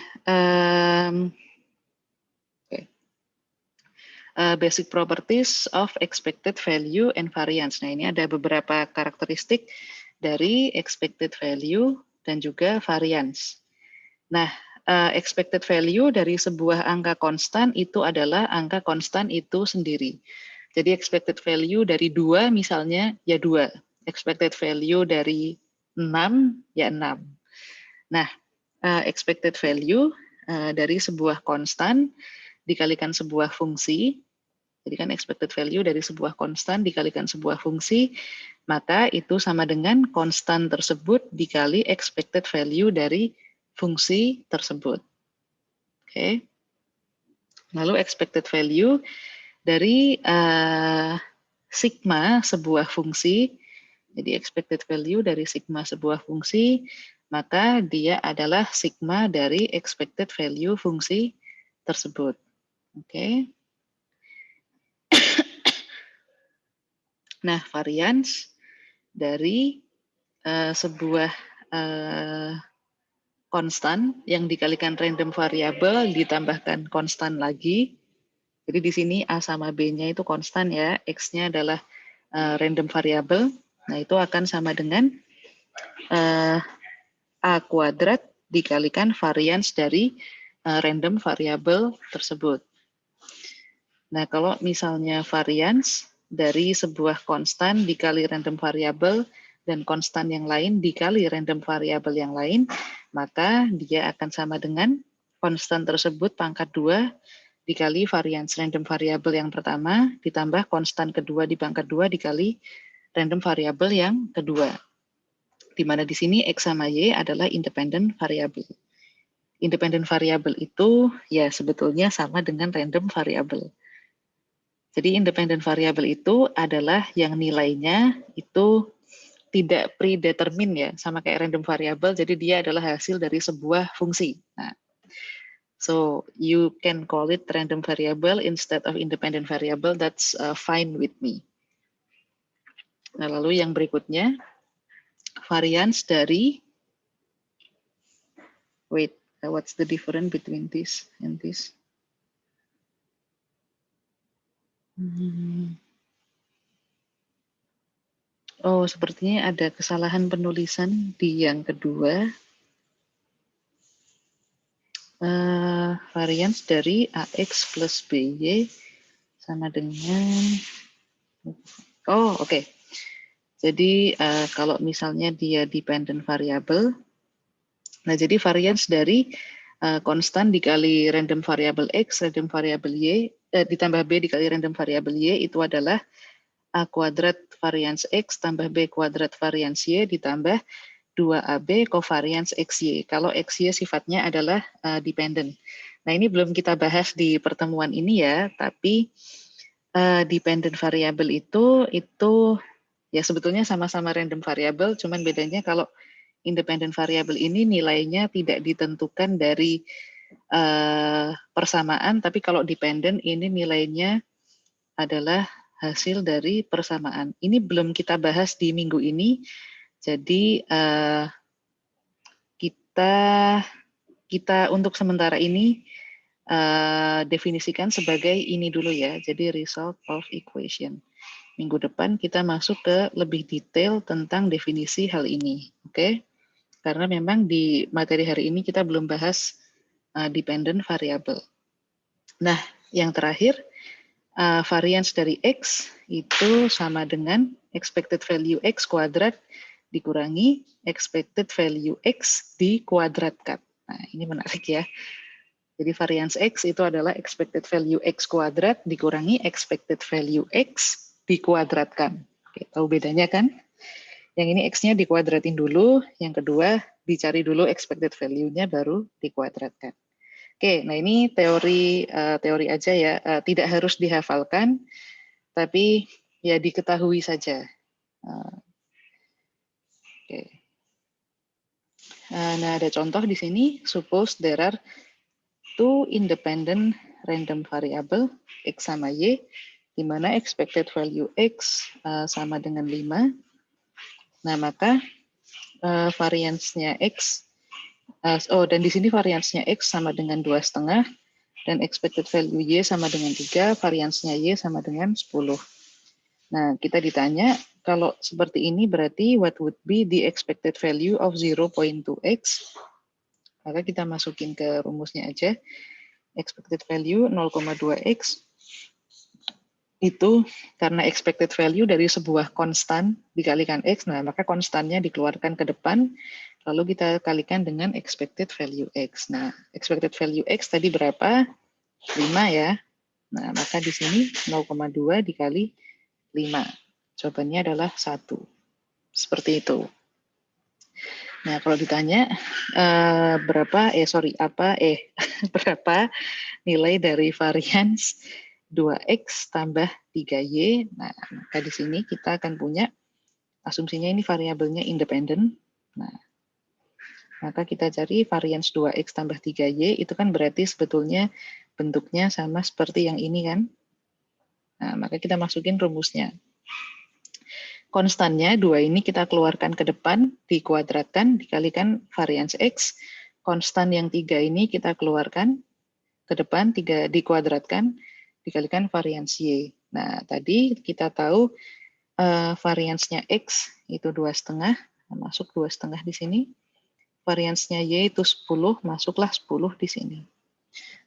basic properties of expected value and variance. Nah, ini ada beberapa karakteristik dari expected value dan juga variance. Nah, expected value dari sebuah angka konstan itu adalah angka konstan itu sendiri. Jadi expected value dari 2 misalnya ya 2. Expected value dari 6 ya 6. Nah, expected value dari sebuah konstan dikalikan sebuah fungsi. Jadi kan expected value dari sebuah konstan dikalikan sebuah fungsi, maka itu sama dengan konstan tersebut dikali expected value dari fungsi tersebut. Oke. Lalu expected value dari sigma sebuah fungsi. Jadi expected value dari sigma sebuah fungsi, maka dia adalah sigma dari expected value fungsi tersebut. Oke. Nah, variance dari sebuah konstan yang dikalikan random variable ditambahkan konstan lagi. Jadi di sini A sama B-nya itu konstan ya, X-nya adalah random variable. Nah, itu akan sama dengan A kuadrat dikalikan variance dari random variable tersebut. Nah, kalau misalnya variance dari sebuah konstan dikali random variable dan konstan yang lain dikali random variable yang lain, maka dia akan sama dengan konstan tersebut pangkat 2 dikali variance random variable yang pertama ditambah konstan kedua di pangkat 2 dikali random variable yang kedua. Di mana di sini X sama Y adalah independent variable. Independent variable itu ya sebetulnya sama dengan random variable. Jadi independent variable itu adalah yang nilainya itu tidak predetermine ya, sama kayak random variable, jadi dia adalah hasil dari sebuah fungsi. Nah, so you can call it random variable instead of independent variable, that's fine with me. Nah, lalu yang berikutnya, variance dari Wait, what's the difference between this and this? Oh, sepertinya ada kesalahan penulisan di yang kedua. Varians dari AX plus BY sama dengan... Oh, oke. Jadi, kalau misalnya dia dependent variable, nah jadi varians dari konstan dikali random variable X, random variable Y, ditambah B dikali random variable Y, itu adalah A kuadrat varians X tambah B kuadrat varians Y ditambah 2AB covariance XY. Kalau XY sifatnya adalah dependent. Nah, ini belum kita bahas di pertemuan ini ya, tapi dependent variable itu ya sebetulnya sama-sama random variable, cuman bedanya kalau independent variable ini nilainya tidak ditentukan dari persamaan, tapi kalau dependent ini nilainya adalah hasil dari persamaan. Ini belum kita bahas di minggu ini, jadi kita untuk sementara ini definisikan sebagai ini dulu ya, jadi result of equation. Minggu depan kita masuk ke lebih detail tentang definisi hal ini, oke? Karena memang di materi hari ini kita belum bahas dependent variable. Nah, yang terakhir, variance dari X itu sama dengan expected value X kuadrat dikurangi expected value X dikuadratkan. Nah, ini menarik ya. Jadi variance X itu adalah expected value X kuadrat dikurangi expected value X dikuadratkan. Oke, tahu bedanya kan? Yang ini X-nya dikuadratin dulu, yang kedua dicari dulu expected value-nya baru dikuadratkan. Oke, nah ini teori aja ya, tidak harus dihafalkan, tapi ya diketahui saja. Oke. Nah ada contoh di sini. Suppose there are two independent random variable X sama Y, di mana expected value X sama dengan 5. Nah maka variance-nya X, dan di sini variance-nya X sama dengan 2,5, dan expected value Y sama dengan 3, variance-nya Y sama dengan 10. Nah, kita ditanya, kalau seperti ini berarti what would be the expected value of 0.2x? Maka kita masukin ke rumusnya aja. Expected value 0,2x itu karena expected value dari sebuah konstan dikalikan x, nah maka konstannya dikeluarkan ke depan, lalu kita kalikan dengan expected value x. Nah, expected value x tadi berapa? 5 ya. Nah, maka di sini 0,2 dikali 5. Jawabannya adalah 1. Seperti itu. Nah, kalau ditanya berapa nilai dari varians 2x tambah 3y. Nah, maka di sini kita akan punya asumsinya ini variabelnya independen. Nah, maka kita cari varians 2x tambah 3y itu kan berarti sebetulnya bentuknya sama seperti yang ini kan. Nah, maka kita masukin rumusnya. Konstannya 2 ini kita keluarkan ke depan, dikuadratkan, dikalikan varians X. Konstan yang 3 ini kita keluarkan ke depan, 3 dikuadratkan, dikalikan varians Y. Nah, tadi kita tahu variansnya X itu 2,5, masuk 2,5 di sini. Variansnya Y itu 10, masuklah 10 di sini.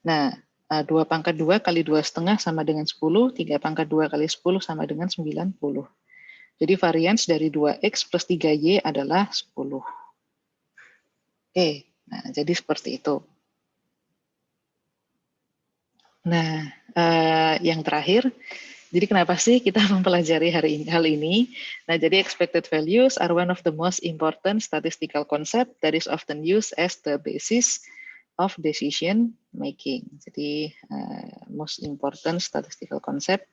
Nah, 2 pangkat 2 kali 2,5 sama dengan 10, 3 pangkat 2 kali 10 sama dengan 90. Jadi varians dari 2x plus 3y adalah 10. Oke, nah jadi seperti itu. Nah, yang terakhir, jadi kenapa sih kita mempelajari hal ini? Nah, jadi expected values are one of the most important statistical concept that is often used as the basis of decision making. Jadi, most important statistical concept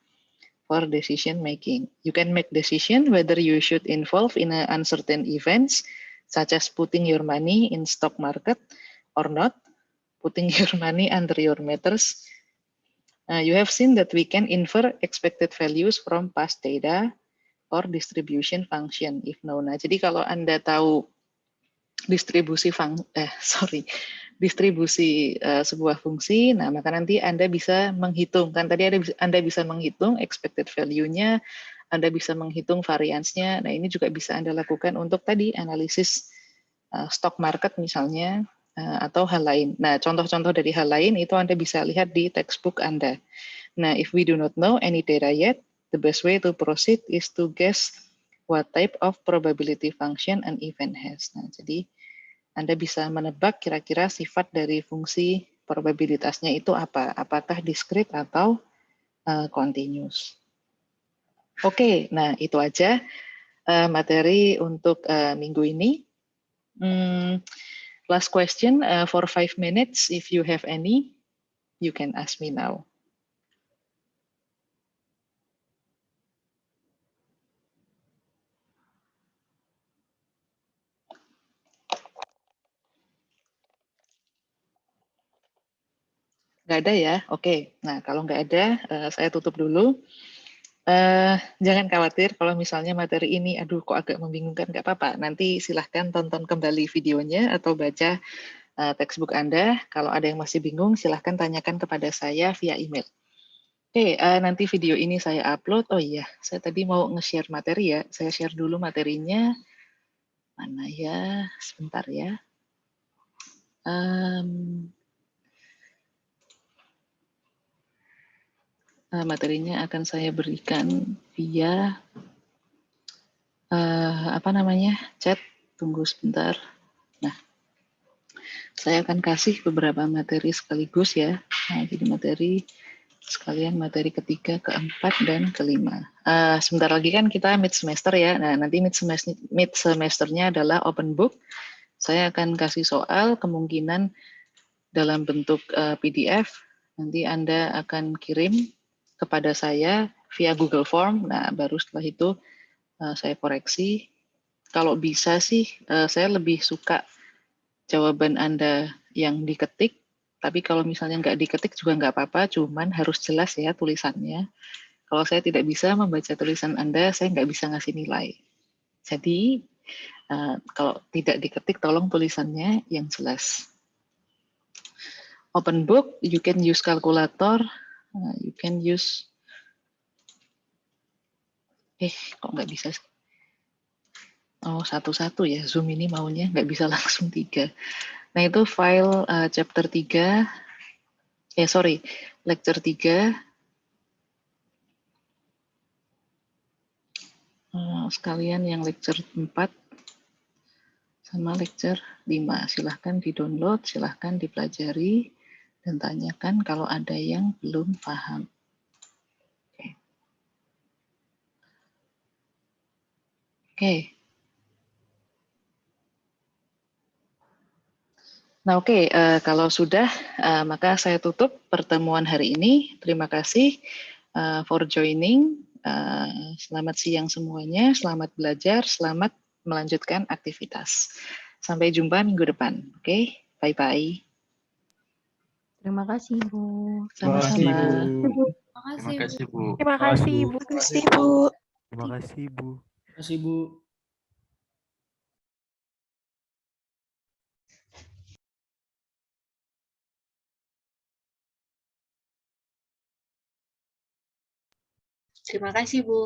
for decision making. You can make decision whether you should involve in an uncertain events, such as putting your money in stock market or not, putting your money under your mattress. You have seen that we can infer expected values from past data or distribution function if known. Nah, jadi kalau Anda tahu distribusi distribusi sebuah fungsi. Nah, maka nanti Anda bisa menghitung, kan tadi Anda bisa menghitung expected value-nya, Anda bisa menghitung variance-nya. Nah, ini juga bisa Anda lakukan untuk tadi analisis stock market misalnya, atau hal lain. Nah, contoh-contoh dari hal lain itu Anda bisa lihat di textbook Anda. Nah, if we do not know any data yet, the best way to proceed is to guess what type of probability function an event has. Nah, jadi Anda bisa menebak kira-kira sifat dari fungsi probabilitasnya itu apa, apakah discrete atau continuous. Oke, nah itu aja materi untuk minggu ini. Last question for 5 minutes, if you have any, you can ask me now. Nggak ada ya? Oke. Nah, kalau nggak ada, saya tutup dulu. Jangan khawatir kalau misalnya materi ini, aduh kok agak membingungkan, nggak apa-apa. Nanti silahkan tonton kembali videonya atau baca textbook Anda. Kalau ada yang masih bingung, silahkan tanyakan kepada saya via email. Oke, nanti video ini saya upload. Oh iya, saya tadi mau nge-share materi ya. Saya share dulu materinya. Mana ya? Sebentar ya. Materinya akan saya berikan via chat. Tunggu sebentar. Nah, saya akan kasih beberapa materi sekaligus ya. Nah, jadi materi sekalian materi ketiga, keempat, dan kelima. Sebentar lagi kan kita mid semester ya. Nah, nanti mid semesternya adalah open book. Saya akan kasih soal kemungkinan dalam bentuk PDF. Nanti Anda akan kirim kepada saya via Google Form. Nah, baru setelah itu saya koreksi. Kalau bisa sih, saya lebih suka jawaban Anda yang diketik, tapi kalau misalnya nggak diketik juga nggak apa-apa, cuman harus jelas ya tulisannya. Kalau saya tidak bisa membaca tulisan Anda, saya nggak bisa ngasih nilai. Jadi, kalau tidak diketik, tolong tulisannya yang jelas. Open book, you can use kalkulator, you can use, kok nggak bisa? Oh, satu-satu ya, Zoom ini maunya nggak bisa langsung 3. Nah, itu file chapter 3, lecture 3, sekalian yang lecture 4, sama lecture 5. Silahkan di-download, silahkan dipelajari, dan tanyakan kalau ada yang belum paham. Oke. Nah, oke, kalau sudah, maka saya tutup pertemuan hari ini. Terima kasih for joining. Selamat siang semuanya, selamat belajar, selamat melanjutkan aktivitas. Sampai jumpa minggu depan. Oke, bye-bye. Terima kasih, Bu. Sama-sama. Terima kasih, Bu. Terima kasih, Bu. Terima kasih, Bu. Terima kasih, Bu. Terima kasih, Bu. Terima kasih, Bu.